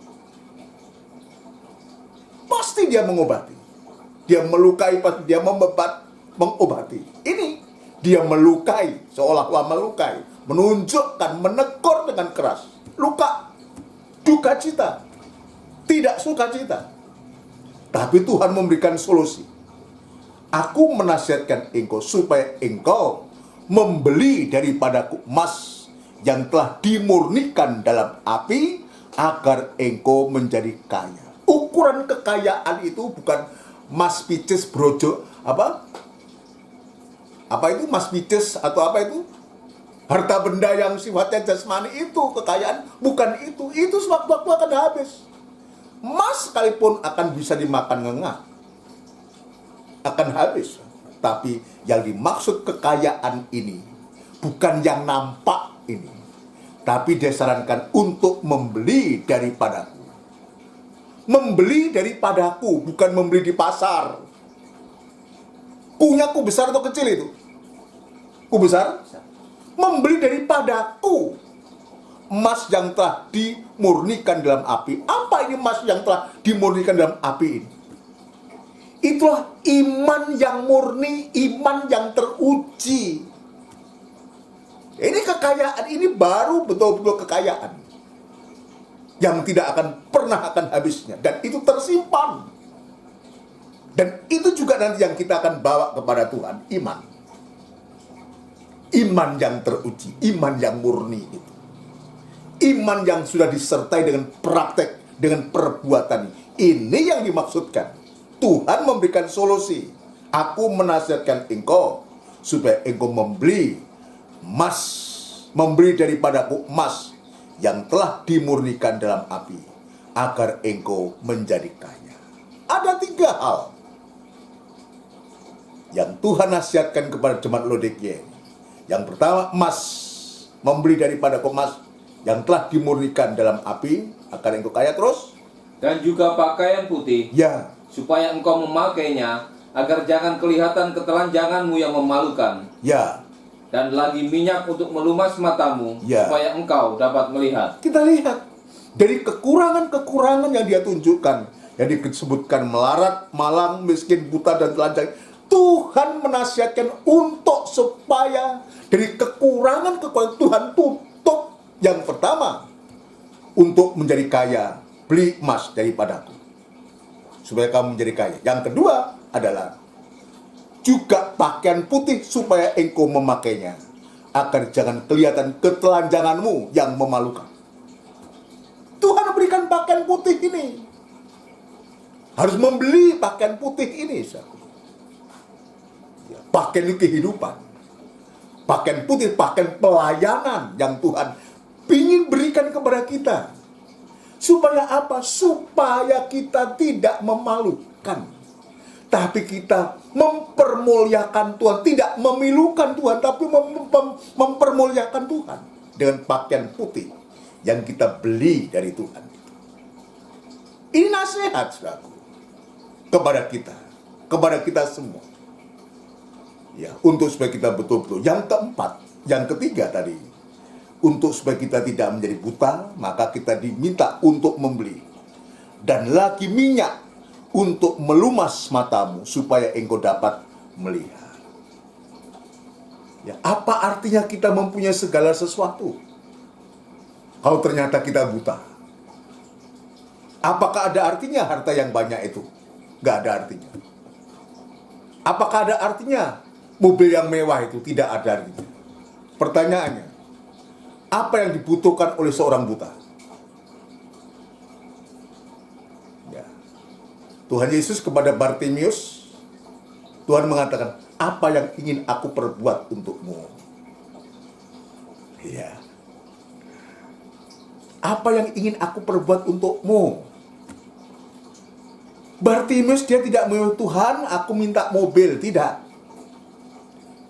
Pasti dia mengobati. Dia melukai, pasti dia mengobati. Ini dia melukai, seolah-olah melukai, menunjukkan, menegur dengan keras. Luka, duka cita, tidak suka cita. Tapi Tuhan memberikan solusi. Aku menasihatkan engkau supaya engkau membeli daripadaku emas yang telah dimurnikan dalam api, agar engkau menjadi kaya. Ukuran kekayaan itu bukan emas pices brojo, apa itu emas pices atau apa itu? Harta benda yang sifatnya jasmani itu kekayaan, bukan itu. Itu sewaktu-waktu akan habis. Emas sekalipun akan bisa dimakan ngengah, akan habis. Tapi yang dimaksud kekayaan ini bukan yang nampak ini, tapi disarankan untuk membeli daripadaku. Membeli daripadaku, bukan membeli di pasar. Punya ku besar atau kecil itu? Ku besar? Membeli daripadaku emas yang telah dimurnikan dalam api. Apa ini emas yang telah dimurnikan dalam api ini? Itulah iman yang murni, iman yang teruji. Ini kekayaan, ini baru betul-betul kekayaan yang tidak akan pernah akan habisnya, dan itu tersimpan. Dan itu juga nanti yang kita akan bawa kepada Tuhan, iman. Iman yang teruji, iman yang murni itu. Iman yang sudah disertai dengan praktek, dengan perbuatan. Ini yang dimaksudkan. Tuhan memberikan solusi. Aku menasihatkan engkau supaya engkau membeli emas, membeli daripadaku emas yang telah dimurnikan dalam api, agar engkau menjadi kaya. Ada 3 hal yang Tuhan nasihatkan kepada jemaat Laodikia. Yang pertama, emas, membeli daripadaku emas yang telah dimurnikan dalam api, agar engkau kaya. Terus, dan juga pakaian putih, ya, supaya engkau memakainya, agar jangan kelihatan ketelanjanganmu yang memalukan. ya. Dan lagi minyak untuk melumas matamu, Ya. supaya engkau dapat melihat. Kita lihat dari kekurangan-kekurangan yang dia tunjukkan, yang disebutkan melarat, malang, miskin, buta, dan telanjang. Tuhan menasihatkan untuk supaya dari kekurangan-kekurangan Tuhan tutup. Yang pertama, untuk menjadi kaya, beli emas daripadaku, supaya kamu menjadi kaya. Yang kedua adalah juga pakaian putih, supaya engkau memakainya, agar jangan kelihatan ketelanjanganmu yang memalukan. Tuhan berikan pakaian putih ini. Harus membeli pakaian putih ini. Ya, pakaian kehidupan. Pakaian putih, pakaian pelayanan yang Tuhan ingin berikan kepada kita. Supaya apa? Supaya kita tidak memalukan, tapi kita mempermuliakan Tuhan. Tidak memilukan Tuhan, tapi mempermuliakan Tuhan dengan pakaian putih yang kita beli dari Tuhan. Ini nasihat, saudaraku, kepada kita semua. Ya, untuk supaya kita betul-betul. Yang keempat, yang ketiga tadi, untuk supaya kita tidak menjadi buta, maka kita diminta untuk membeli. Dan lagi minyak untuk melumas matamu, supaya engkau dapat melihat. Ya, apa artinya kita mempunyai segala sesuatu kalau ternyata kita buta? Apakah ada artinya harta yang banyak itu? Gak ada artinya. Apakah ada artinya mobil yang mewah itu? Tidak ada artinya. Pertanyaannya, apa yang dibutuhkan oleh seorang buta? Ya. Tuhan Yesus kepada Bartimius, Tuhan mengatakan, apa yang ingin aku perbuat untukmu? Ya. Apa yang ingin aku perbuat untukmu? Bartimius dia tidak mau, Tuhan aku minta mobil, tidak.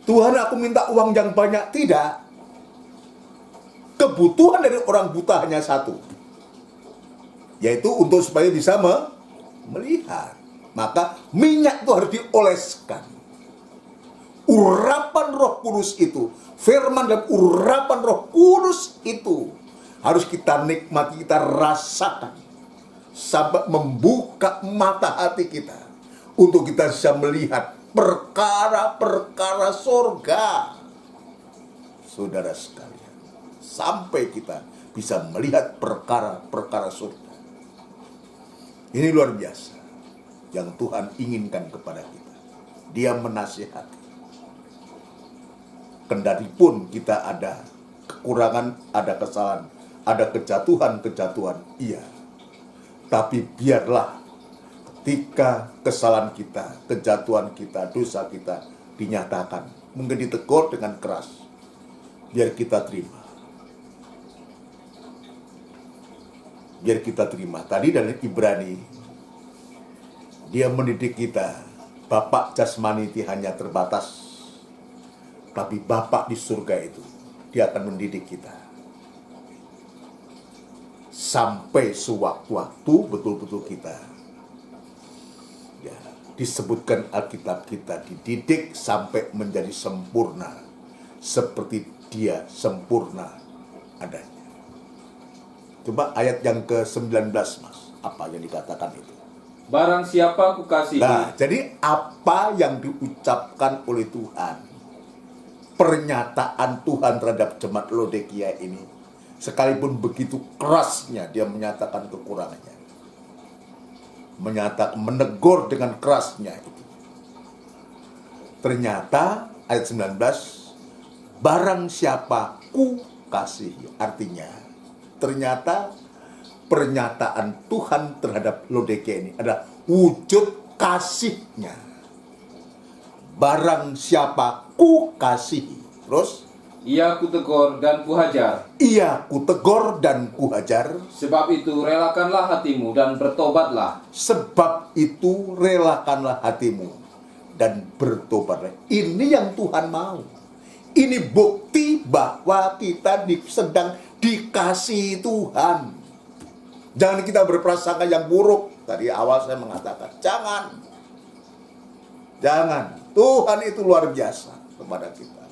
Tuhan aku minta uang yang banyak, tidak. Kebutuhan dari orang buta hanya satu. yaitu untuk supaya bisa melihat. Maka minyak itu harus dioleskan. Urapan Roh Kudus itu, firman dan urapan Roh Kudus itu harus kita nikmati, kita rasakan sampai membuka mata hati kita untuk kita bisa melihat perkara-perkara surga. Saudara sekalian, sampai kita bisa melihat perkara-perkara surga. Ini luar biasa yang Tuhan inginkan kepada kita. Dia menasihati. Kendati pun kita ada kekurangan, ada kesalahan, ada kejatuhan-kejatuhan, iya. Tapi biarlah ketika kesalahan kita, kejatuhan kita, dosa kita dinyatakan, mungkin ditegur dengan keras, biar kita terima. Biar kita terima. Tadi dari Ibrani, dia mendidik kita. Bapak jasmani itu hanya terbatas, tapi Bapak di surga itu, dia akan mendidik kita. Sampai sewaktu-waktu betul-betul kita, ya, disebutkan Alkitab kita dididik sampai menjadi sempurna. Seperti dia sempurna adanya. Coba ayat yang ke-19, Mas. Apa yang dikatakan itu? Barang siapa kukasihi. Nah, jadi apa yang diucapkan oleh Tuhan, pernyataan Tuhan terhadap jemaat Laodikia ini, sekalipun begitu kerasnya dia menyatakan kekurangannya, menegur dengan kerasnya itu, ternyata ayat 19, barang siapa ku kasihi, artinya ternyata pernyataan Tuhan terhadap Laodikia ini adalah wujud kasihnya. Barang siapa ku kasihi. Terus? Ia kutegur dan kuhajar. Ia kutegur dan kuhajar. Sebab itu relakanlah hatimu dan bertobatlah. Sebab itu relakanlah hatimu dan bertobatlah. Ini yang Tuhan mau. Ini bukti bahwa kita sedang dikasihi Tuhan. Jangan kita berprasangka yang buruk. Tadi awal saya mengatakan, jangan. Tuhan itu luar biasa kepada kita.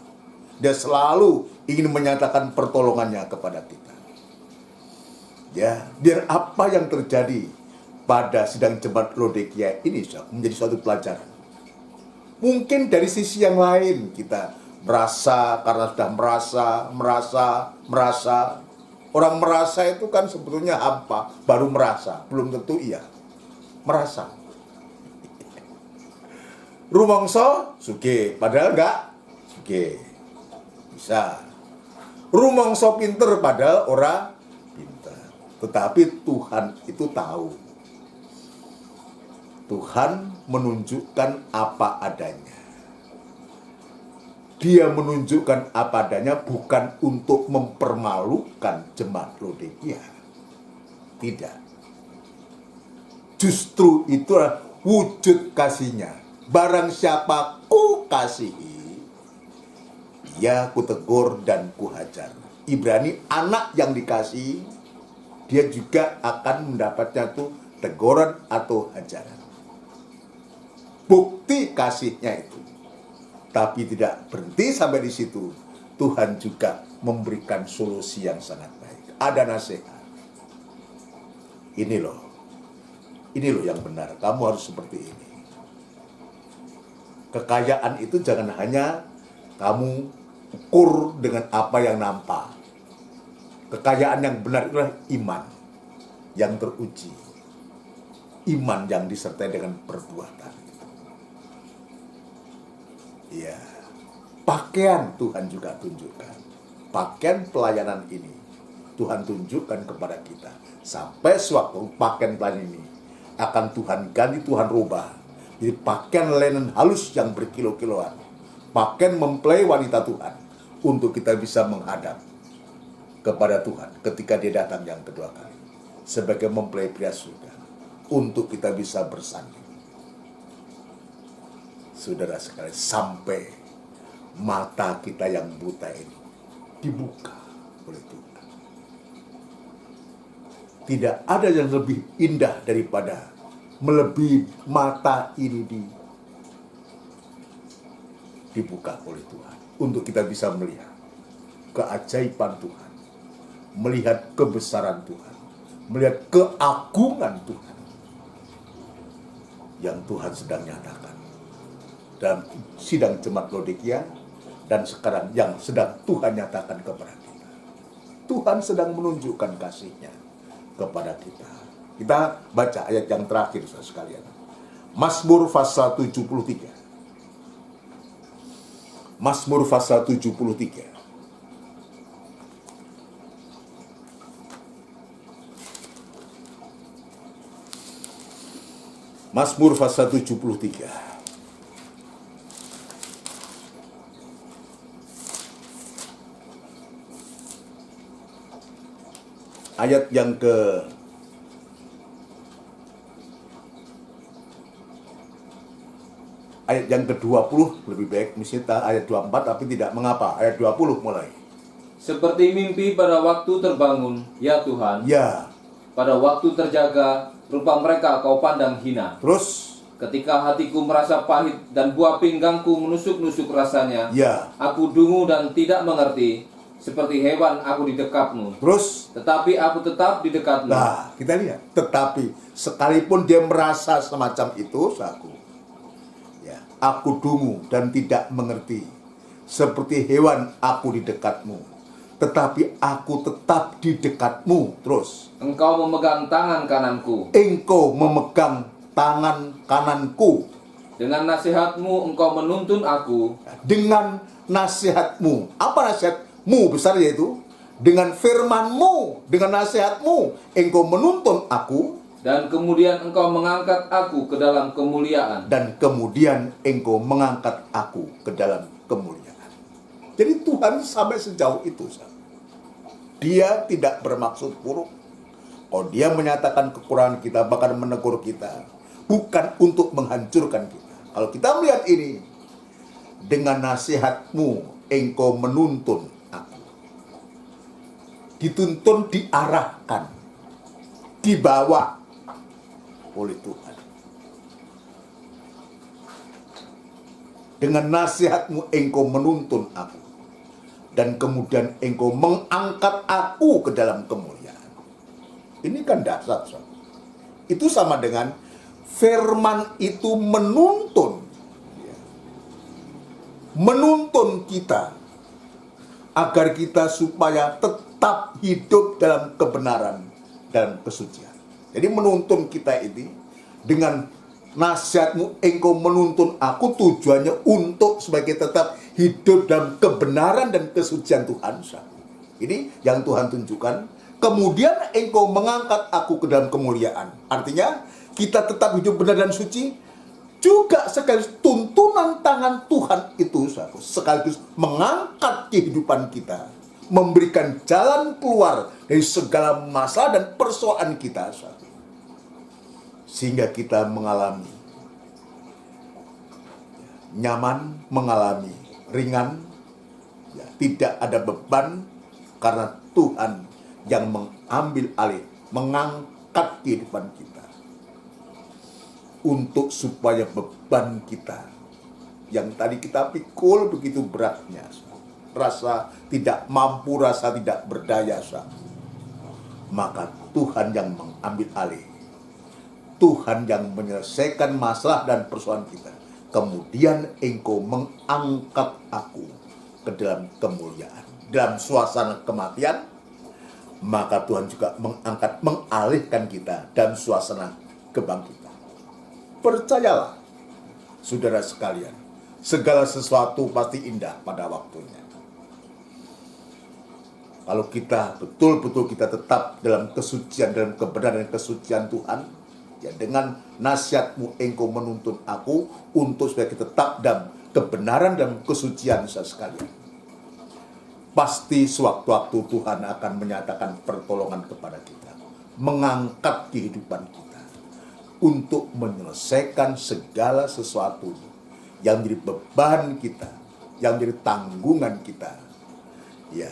Dia selalu ingin menyatakan pertolongannya kepada kita. Ya, biar apa yang terjadi pada sidang jemaat Laodikia ini menjadi suatu pelajaran. Mungkin dari sisi yang lain kita merasa, karena sudah merasa. Orang merasa itu kan sebetulnya apa? Baru merasa, belum tentu iya. Merasa. Rumangsa sugih, padahal enggak sugih. Bisa. Rumangsa pinter, padahal ora pinter. Tetapi Tuhan itu tahu. Tuhan menunjukkan apa adanya. Dia menunjukkan apa adanya bukan untuk mempermalukan jemaat Laodikia. Tidak. Justru itulah wujud kasihnya. Barang siapa ku kasihi, ia kutegur dan kuhajar. Ibrani, anak yang dikasihi, dia juga akan mendapatnya tuh teguran atau hajaran. Bukti kasihnya itu. Tapi tidak berhenti sampai di situ. Tuhan juga memberikan solusi yang sangat baik. Ada nasihat. Ini loh yang benar. Kamu harus seperti ini. Kekayaan itu jangan hanya kamu ukur dengan apa yang nampak. Kekayaan yang benar itulah iman yang teruji. Iman yang disertai dengan perbuatan. Ya, pakaian Tuhan juga tunjukkan. Pakaian pelayanan ini Tuhan tunjukkan kepada kita. Sampai suatu pakaian pelayanan ini akan Tuhan ganti, Tuhan rubah. Jadi pakaian linen halus yang berkilo-kiloan. Pakaian mempelai wanita Tuhan. Untuk kita bisa menghadap kepada Tuhan ketika dia datang yang kedua kali. Sebagai mempelai pria surga. Untuk kita bisa bersanding. Saudara sekalian, sampai mata kita yang buta ini dibuka oleh Tuhan. Tidak ada yang lebih indah daripada melebihi mata ini dibuka oleh Tuhan. Untuk kita bisa melihat keajaiban Tuhan, melihat kebesaran Tuhan, melihat keagungan Tuhan yang Tuhan sedang nyatakan dalam sidang jemaat Laodikia, dan sekarang yang sedang Tuhan nyatakan kepada kita. Tuhan sedang menunjukkan kasih-Nya kepada kita. Kita baca ayat yang terakhir, saudara sekalian. Mazmur pasal 73. Mazmur pasal 73. Mazmur pasal 73. Ayat yang ke-20 lebih baik misalnya ayat 24, tapi tidak mengapa. Ayat 20 mulai. Seperti mimpi pada waktu terbangun, ya Tuhan. Ya. Pada waktu terjaga, rupa mereka kau pandang hina. Terus. Ketika hatiku merasa pahit dan buah pinggangku menusuk-nusuk rasanya, Ya. aku dungu dan tidak mengerti. Seperti hewan aku di dekatmu. Terus. Tetapi aku tetap di dekatmu. Nah, kita lihat. Tetapi sekalipun dia merasa semacam itu, ya, aku dungu dan tidak mengerti. Seperti hewan aku di dekatmu. Tetapi aku tetap di dekatmu. Terus. Engkau memegang tangan kananku. Engkau memegang tangan kananku. Dengan nasihatmu engkau menuntun aku. Dengan nasihatmu. Apa nasihatmu besar yaitu? Dengan firmanmu, dengan nasihatmu, engkau menuntun aku. Dan kemudian engkau mengangkat aku ke dalam kemuliaan. Dan kemudian engkau mengangkat aku ke dalam kemuliaan. Jadi Tuhan sampai sejauh itu. Dia tidak bermaksud buruk. Kalau dia menyatakan kekurangan kita, bahkan menegur kita, bukan untuk menghancurkan kita. Kalau kita melihat ini, dengan nasihatmu engkau menuntun aku. Dituntun, diarahkan, dibawa oleh Tuhan. Dengan nasihatmu engkau menuntun aku. Dan kemudian engkau mengangkat aku ke dalam kemuliaan. Ini kan dasar. Itu sama dengan firman itu menuntun. Menuntun kita. Agar kita supaya tetap hidup dalam kebenaran dan kesucian. Jadi menuntun kita ini dengan nasihatmu engkau menuntun aku, tujuannya untuk sebagai tetap hidup dalam kebenaran dan kesucian Tuhan. Ini yang Tuhan tunjukkan. Kemudian engkau mengangkat aku ke dalam kemuliaan. Artinya kita tetap hidup benar dan suci. Juga sekaligus tuntunan tangan Tuhan itu sekaligus mengangkat kehidupan kita, memberikan jalan keluar dari segala masalah dan persoalan kita, sehingga kita mengalami nyaman, mengalami ringan, ya, tidak ada beban, karena Tuhan yang mengambil alih, mengangkat kehidupan kita. Untuk supaya beban kita yang tadi kita pikul begitu beratnya, rasa tidak mampu, rasa tidak berdaya, maka Tuhan yang mengambil alih, Tuhan yang menyelesaikan masalah dan persoalan kita. Kemudian engkau mengangkat aku ke dalam kemuliaan. Dalam suasana kematian, maka Tuhan juga mengalihkan kita dalam suasana kebangkitan. Percayalah, saudara sekalian, segala sesuatu pasti indah pada waktunya. Kalau kita betul-betul kita tetap dalam kesucian, dalam kebenaran dan kesucian Tuhan, ya, dengan nasihatmu engkau menuntun aku untuk supaya kita tetap dalam kebenaran dan kesucian sekalian. Pasti sewaktu-waktu Tuhan akan menyatakan pertolongan kepada kita, mengangkat kehidupan kita untuk menyelesaikan segala sesuatu yang menjadi beban kita, yang menjadi tanggungan kita. Ya,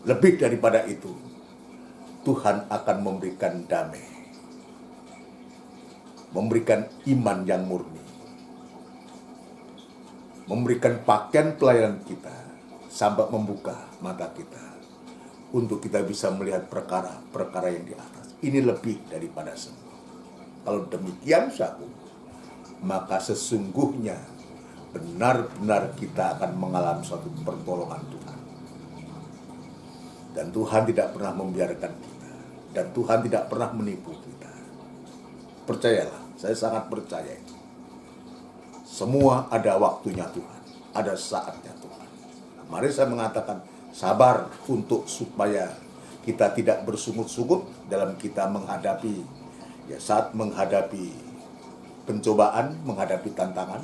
lebih daripada itu, Tuhan akan memberikan damai, memberikan iman yang murni, memberikan pakaian pelayanan kita, sampai membuka mata kita untuk kita bisa melihat perkara-perkara yang di atas. Ini lebih daripada semua. Kalau demikian satu, maka sesungguhnya benar-benar kita akan mengalami suatu pertolongan Tuhan. Dan Tuhan tidak pernah membiarkan kita. Dan Tuhan tidak pernah menipu kita. Percayalah, saya sangat percaya itu. Semua ada waktunya Tuhan, ada saatnya Tuhan. Mari saya mengatakan sabar untuk supaya kita tidak bersungut-sungut dalam kita menghadapi, saat menghadapi pencobaan, menghadapi tantangan.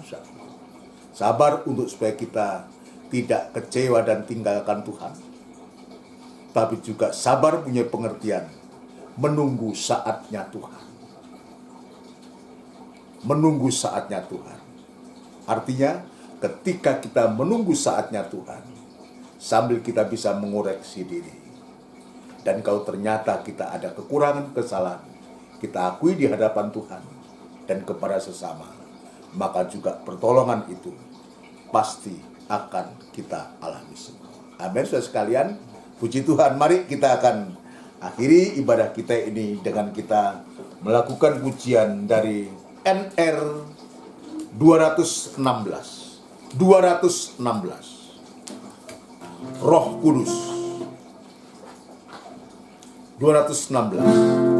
Sabar untuk supaya kita tidak kecewa dan tinggalkan Tuhan. Tapi juga sabar punya pengertian menunggu saatnya Tuhan. Menunggu saatnya Tuhan. Artinya ketika kita menunggu saatnya Tuhan, sambil kita bisa mengoreksi diri. Dan kalau ternyata kita ada kekurangan, kesalahan, kita akui di hadapan Tuhan dan kepada sesama, maka juga pertolongan itu pasti akan kita alami semua. Amin, saudara sekalian. Puji Tuhan, mari kita akan akhiri ibadah kita ini dengan kita melakukan pujian dari NR 216. Roh Kudus. 216.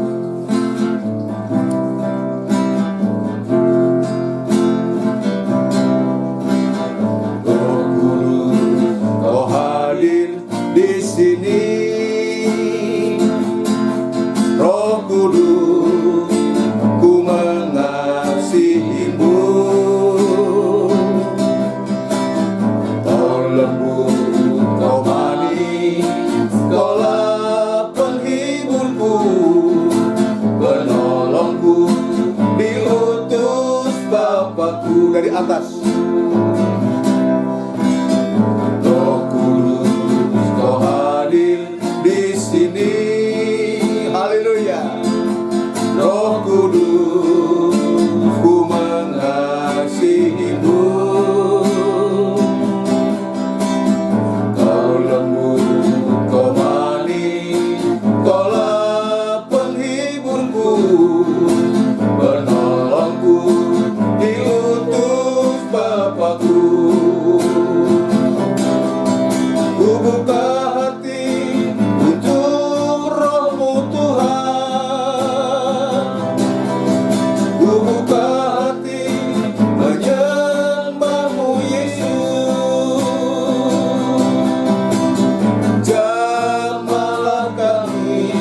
Dari atas. Roh Kudus, Kau hadir di sini. Haleluya. Roh Kudus, Ku mengasihi-Mu. Kau lembut, Kau manis, Kaulah penghiburku, penolongku, diutus Bapakku. Ku buka hati untuk Roh-Mu Tuhan. Ku buka hati menyembah-Mu Yesus. Jamahlah kami,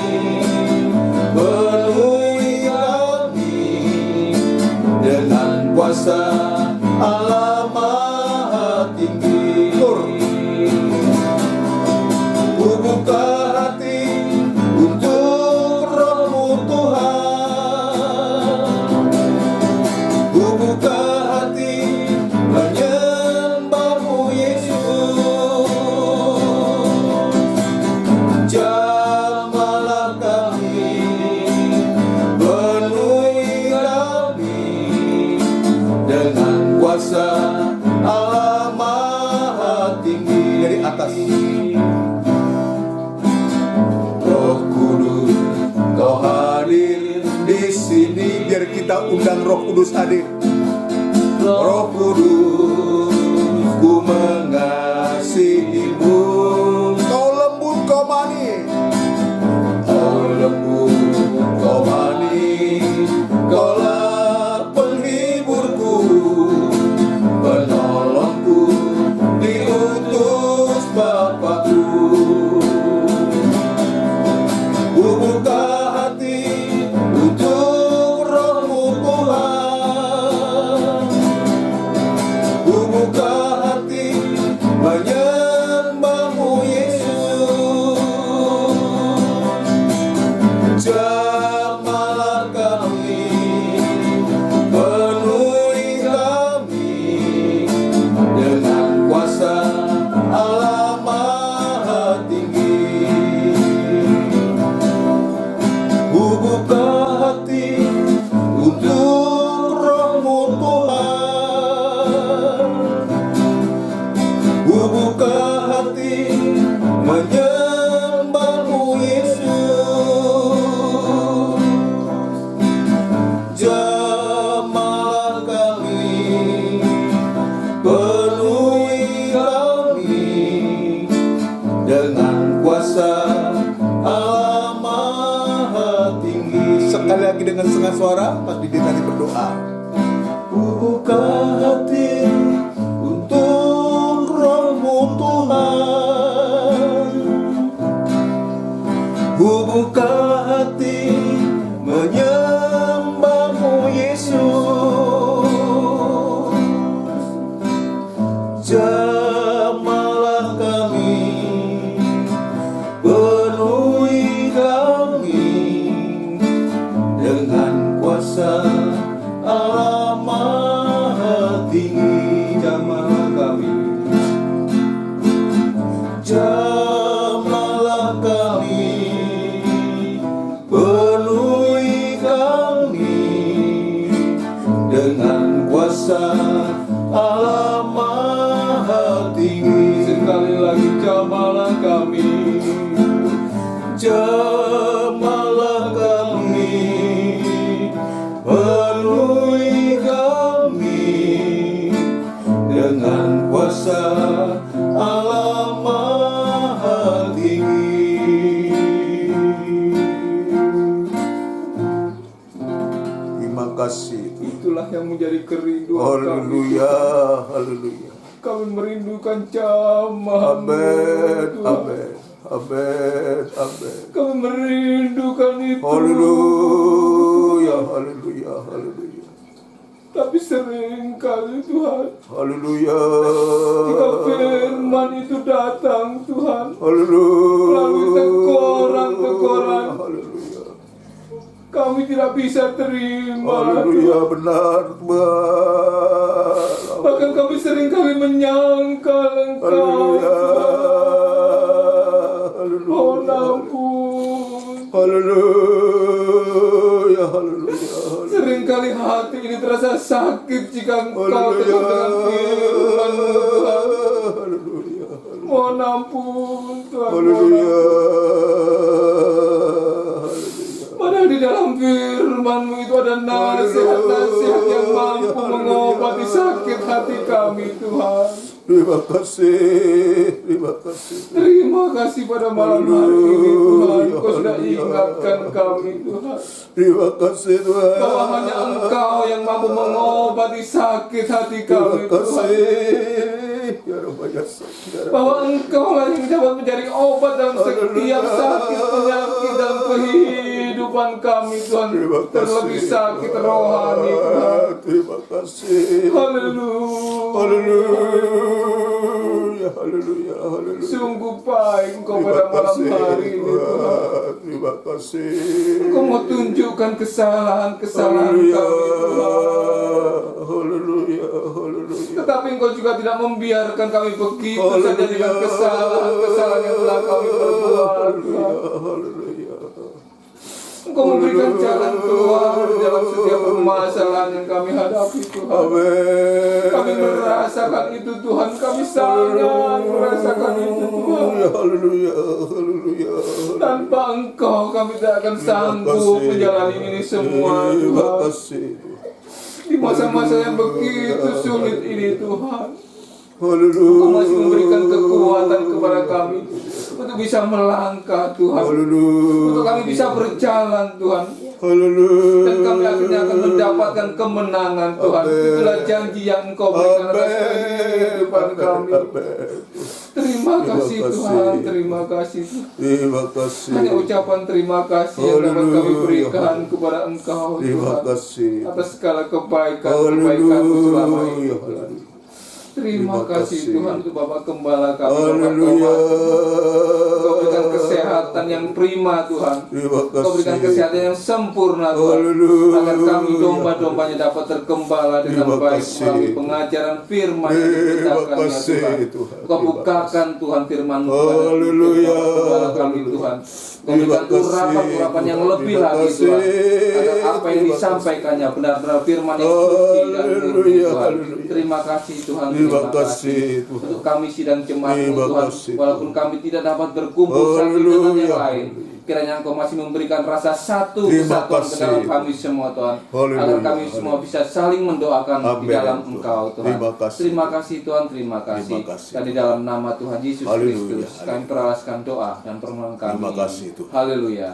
penuhi kami dengan kuasa Allah Maha Tinggi. Ku buka hati untuk Roh-Mu Tuhan. Ku buka hati menyembah-Mu Yesus. Jamahlah kami, penuhi kami dengan kuasa Allah Maha Tinggi. Dari atas. Roh Kudus, Kau hadir di sini. Biar kita undang Roh Kudus hadir. Roh Kudus, Ku mengasihi-Mu. Kau lembut, Kau manis. Kau lembut, Kau manis, Kaulah penghiburku, penolongku, diutus Bapakku. Ku buka hati untuk Roh-Mu Tuhan. Ku buka hati menyembah-Mu Yesus. Jamahlah kami, penuhi kami dengan kuasa Allah Maha Tinggi. Sekali lagi dengan setengah suara, Mas Didi tadi berdoa. Ku buka hati untuk Roh-Mu Tuhan. Ku buka hati menyembah-Mu Yesus. Jamahlah kami, penuhi kami dengan kuasa Allah Maha Tinggi. Jamahlah kami, jamahlah kami, penuhi kami dengan kuasa Allah Maha Tinggi. Sekali lagi, jamahlah kami, jamahlah kami, penuhi kami dengan kuasa Allah Maha Tinggi. Terima kasih. Itulah yang menjadi kerinduan Haleluya, haleluya. Kami merindukan jamaah. Amin, amin, amin, amin. Kami merindukan itu. Haleluya, haleluya, haleluya. Tapi sering kali Tuhan, Haleluya. jika firman itu datang Tuhan, Haleluya. melalui teguran-teguran, Haleluya. kami tidak bisa terima. Haleluya, benar Tuhan. Bahkan kami sering kali menyangkal Engkau Haleluya. Tuhan. Haleluya. Mohon ampun. Haleluya, haleluya. Seringkali hati ini terasa sakit jika Engkau Haleluya. tetap dengan firman Tuhan. Haleluya. Mohon ampun Tuhan. Haleluya. Padahal di dalam firman-Mu itu ada nasihat-nasihat yang mampu mengobati sakit hati kami Tuhan. Terima kasih, terima kasih. Terima kasih pada malam hari ini Tuhan. Kau sudah ingatkan kami Tuhan, Terima kasih Tuhan. bahwa hanya Engkau yang mampu mengobati sakit hati kami Terima Tuhan. kasih. Ya Rabbi, ya Rabbi, ya Rabbi. Bahwa Engkau lah yang dapat menjadi obat dalam setiap sakit penyakit dalam kehidupan kami Tuhan. Terima kasih. Terlebih sakit rohani Tuhan. Terima kasih. Haleluya. Haleluya, haleluya, haleluya. Sungguh baik Engkau pada malam hari ini Tuhan. Terima kasih. Engkau mau tunjukkan kesalahan-kesalahan Haleluya, kami Tuhan. haleluya, haleluya. Tetapi Engkau juga tidak membiarkan kami begitu saja dengan kesalahan-kesalahan yang telah kami perbuat Tuhan. Haleluya. Engkau memberikan jalan keluar dalam setiap permasalahan yang kami hadapi Tuhan. Amin. Kami merasakan itu Tuhan. Kami sangat merasakan itu Tuhan. Haleluya, haleluya. Tanpa Engkau kami tidak akan sanggup menjalani ini semua Terima Tuhan. kasih. Di masa-masa yang begitu sulit ini Tuhan, Haleluya. Engkau masih memberikan kekuatan kepada kami untuk bisa melangkah Tuhan, Haleluya. untuk kami bisa berjalan Tuhan, Haleluya. dan kami akhirnya akan mendapatkan kemenangan Tuhan. Amin. Itulah janji yang Engkau berikan atas kehidupan kami. Terima kasih Tuhan, terima kasih. Terima kasih. Hanya ucapan terima kasih yang dapat kami Haleluya. berikan kepada Engkau Terima Tuhan, kasih. atas segala kebaikan-kebaikan selama ini Haleluya. Tuhan. Terima Terima kasih kasih. Tuhan untuk Bapak Gembala kami, Bapak Haleluya. Thomas. Kau berikan kesehatan yang prima Tuhan. Terima Kau berikan kasih. kesehatan yang sempurna Tuhan, Haleluya. agar kami domba-dombanya dapat tergembala dengan Terima baik kasih. melalui pengajaran firman yang Terima diberitakannya kasih, Tuhan. Tuhan. Kau Terima bukakan Tuhan firman-Mu kepada Haleluya. Bapak Gembala kami Tuhan. Kau berikan Terima kasih. urapan-urapan yang lebih Terima lagi kasih. Tuhan, agar apa yang Terima disampaikannya benar-benar firman yang suci dan murni Haleluya. Tuhan. Haleluya. Terima kasih Tuhan. Terima kasih, Tuhan. Untuk kami sidang jemaat Terima Tuhan, kasih, walaupun kami tidak dapat berkumpul satu dengan yang Haleluya. lain, kiranya Engkau masih memberikan rasa satu Terima kesatuan ke kasih. dalam kami semua Tuhan, Haleluya. agar kami semua bisa saling mendoakan di Amin, dalam Tuhan. Engkau Tuhan. Terima kasih. Terima kasih Tuhan, terima kasih. Terima kasih. Dan di dalam nama Tuhan Yesus Haleluya. Kristus kami perahaskan doa dan permohonan kami. Terima kasih, Tuhan. Haleluya.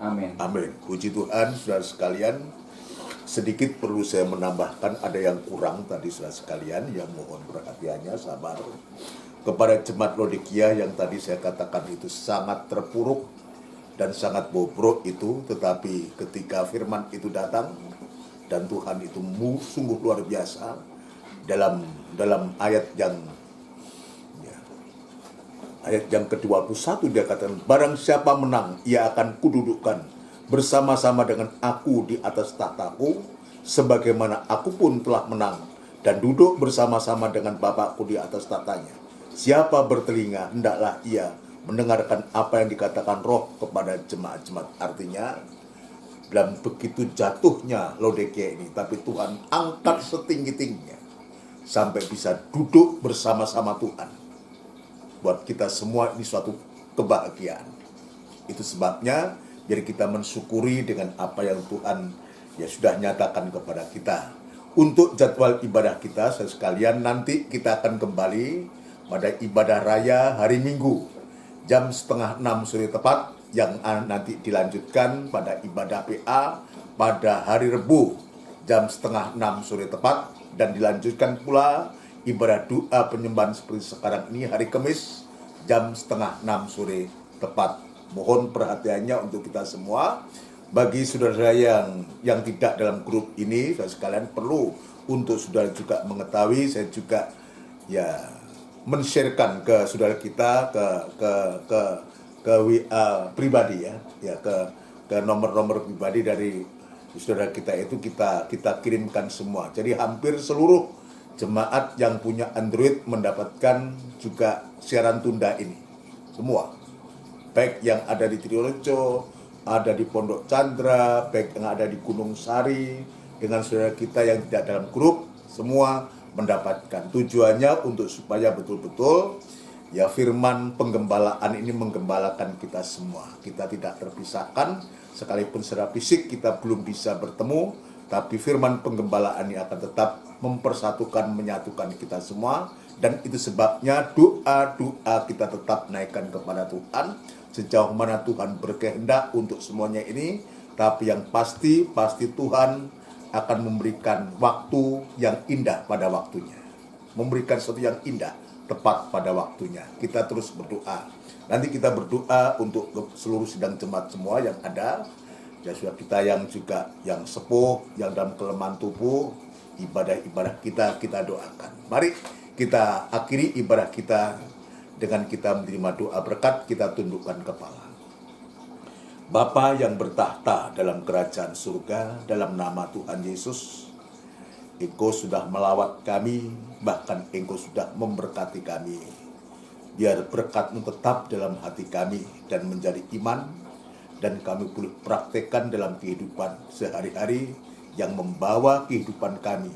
Amin. Amin. Puji Tuhan, saudara sekalian. Sedikit perlu saya menambahkan, ada yang kurang tadi saudara sekalian, yang mohon perhatiannya, sabar. Kepada jemaat Laodikia yang tadi saya katakan itu sangat terpuruk dan sangat bobrok itu, tetapi ketika firman itu datang dan Tuhan itu sungguh luar biasa dalam ayat yang ke-21 dia katakan, barang siapa menang, ia akan kududukkan bersama-sama dengan aku di atas tahtaku, sebagaimana aku pun telah menang dan duduk bersama-sama dengan Bapakku di atas tahtanya. Siapa bertelinga, hendaklah ia mendengarkan apa yang dikatakan Roh kepada jemaat-jemaat. Artinya, dalam begitu jatuhnya Laodikia ini, tapi Tuhan angkat setinggi-tingginya sampai bisa duduk bersama-sama Tuhan. Buat kita semua ini suatu kebahagiaan. Itu sebabnya biar kita mensyukuri dengan apa yang Tuhan sudah nyatakan kepada kita. Untuk jadwal ibadah kita sekalian, nanti kita akan kembali pada ibadah raya hari Minggu jam 5:30 sore tepat, yang nanti dilanjutkan pada ibadah PA pada hari Rebu jam 5:30 sore tepat, dan dilanjutkan pula ibadah doa penyembahan seperti sekarang ini hari Kamis jam 5:30 sore tepat. Mohon perhatiannya untuk kita semua. Bagi saudara yang tidak dalam grup ini, saudara sekalian, perlu untuk saudara juga mengetahui, saya juga men-sharekan ke saudara kita ke WA pribadi ke nomor-nomor pribadi dari saudara kita itu kita kirimkan semua. Jadi hampir seluruh jemaat yang punya Android mendapatkan juga siaran tunda ini semua, baik yang ada di Trilorejo, ada di Pondok Chandra, baik yang ada di Gunung Sari, dengan saudara kita yang tidak dalam grup, semua mendapatkan. Tujuannya untuk supaya betul-betul firman penggembalaan ini menggembalakan kita semua. Kita tidak terpisahkan, sekalipun secara fisik kita belum bisa bertemu, tapi firman penggembalaan ini akan tetap mempersatukan, menyatukan kita semua. Dan itu sebabnya doa-doa kita tetap naikkan kepada Tuhan sejauh mana Tuhan berkehendak untuk semuanya ini. Tapi yang pasti Tuhan akan memberikan waktu yang indah pada waktunya, memberikan sesuatu yang indah tepat pada waktunya. Kita terus berdoa. Nanti kita berdoa untuk seluruh sidang jemaat semua yang ada, sudah kita yang juga yang sepuh, yang dalam kelemahan tubuh, ibadah-ibadah kita doakan. Mari kita akhiri ibadah kita dengan kita menerima doa berkat. Kita tundukkan kepala. Bapa yang bertahta dalam kerajaan surga, dalam nama Tuhan Yesus, Engkau sudah melawat kami, bahkan Engkau sudah memberkati kami. Biar berkat-Mu tetap dalam hati kami dan menjadi iman, dan kami boleh praktekkan dalam kehidupan sehari-hari yang membawa kehidupan kami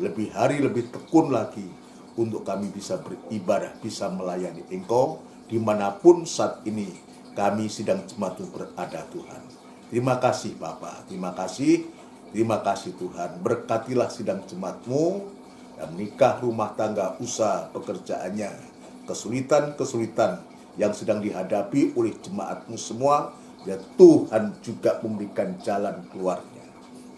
lebih hari lebih tekun lagi, untuk kami bisa beribadah, bisa melayani Engkau dimanapun saat ini kami sidang jemaat-Mu berada, Tuhan. Terima kasih Bapa, terima kasih Tuhan. Berkatilah sidang jemaat-Mu dan nikah, rumah tangga, usaha, pekerjaannya, kesulitan-kesulitan yang sedang dihadapi oleh jemaat-Mu semua, ya Tuhan juga memberikan jalan keluarnya.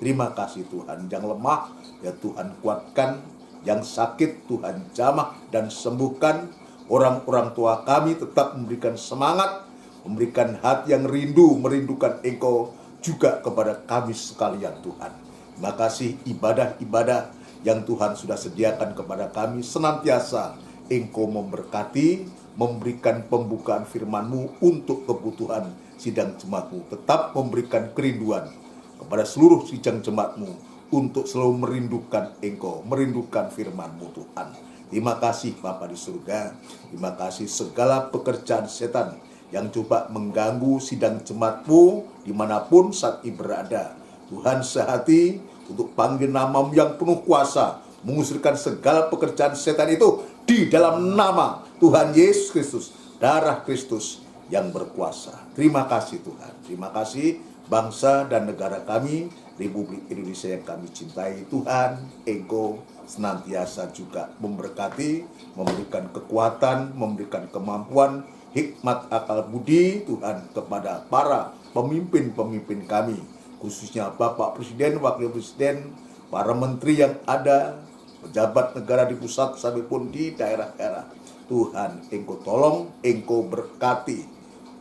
Terima kasih Tuhan. Yang lemah, ya Tuhan kuatkan. Yang sakit, Tuhan jamah dan sembuhkan. Orang-orang tua kami tetap memberikan semangat, memberikan hati yang merindukan Engkau juga kepada kami sekalian, Tuhan. Terima kasih ibadah-ibadah yang Tuhan sudah sediakan kepada kami. Senantiasa Engkau memberkati, memberikan pembukaan firman-Mu untuk kebutuhan sidang jemaat-Mu. Tetap memberikan kerinduan kepada seluruh sidang jemaat-Mu untuk selalu merindukan Engkau, merindukan firman-Mu, Tuhan. Terima kasih Bapa di surga. Terima kasih segala pekerjaan setan yang coba mengganggu sidang jemaat-Mu dimanapun saat ini berada. Tuhan sehati untuk panggil nama-Mu yang penuh kuasa, mengusirkan segala pekerjaan setan itu di dalam nama Tuhan Yesus Kristus, darah Kristus yang berkuasa. Terima kasih Tuhan. Terima kasih bangsa dan negara kami, Republik Indonesia yang kami cintai. Tuhan, Engkau senantiasa juga memberkati, memberikan kekuatan, memberikan kemampuan, hikmat, akal budi Tuhan kepada para pemimpin-pemimpin kami, khususnya Bapak Presiden, Wakil Presiden, para menteri yang ada, pejabat negara di pusat sampai pun di daerah-daerah. Tuhan, Engkau tolong, Engkau berkati,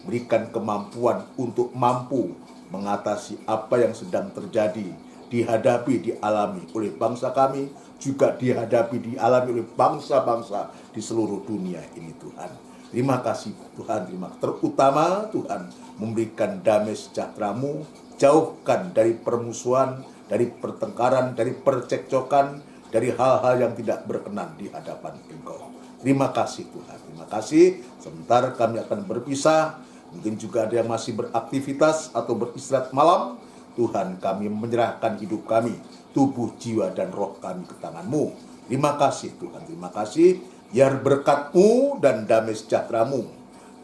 berikan kemampuan untuk mampu mengatasi apa yang sedang terjadi, dihadapi, dialami oleh bangsa kami, juga dihadapi, dialami oleh bangsa-bangsa di seluruh dunia ini Tuhan. Terima kasih Tuhan, terutama Tuhan memberikan damai sejahtera-Mu, jauhkan dari permusuhan, dari pertengkaran, dari percekcokan, dari hal-hal yang tidak berkenan di hadapan Engkau. Terima kasih Tuhan, terima kasih. Sebentar kami akan berpisah, mungkin juga ada yang masih beraktivitas atau beristirahat malam. Tuhan, kami menyerahkan hidup kami, tubuh, jiwa, dan roh kami ke tangan-Mu. Terima kasih Tuhan, terima kasih. Biar berkat-Mu dan damai sejahtera-Mu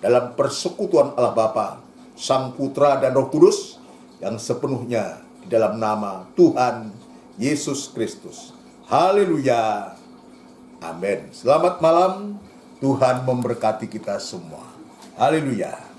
dalam persekutuan Allah Bapa, Sang Putra, dan Roh Kudus yang sepenuhnya di dalam nama Tuhan Yesus Kristus. Haleluya. Amin. Selamat malam. Tuhan memberkati kita semua. Haleluya.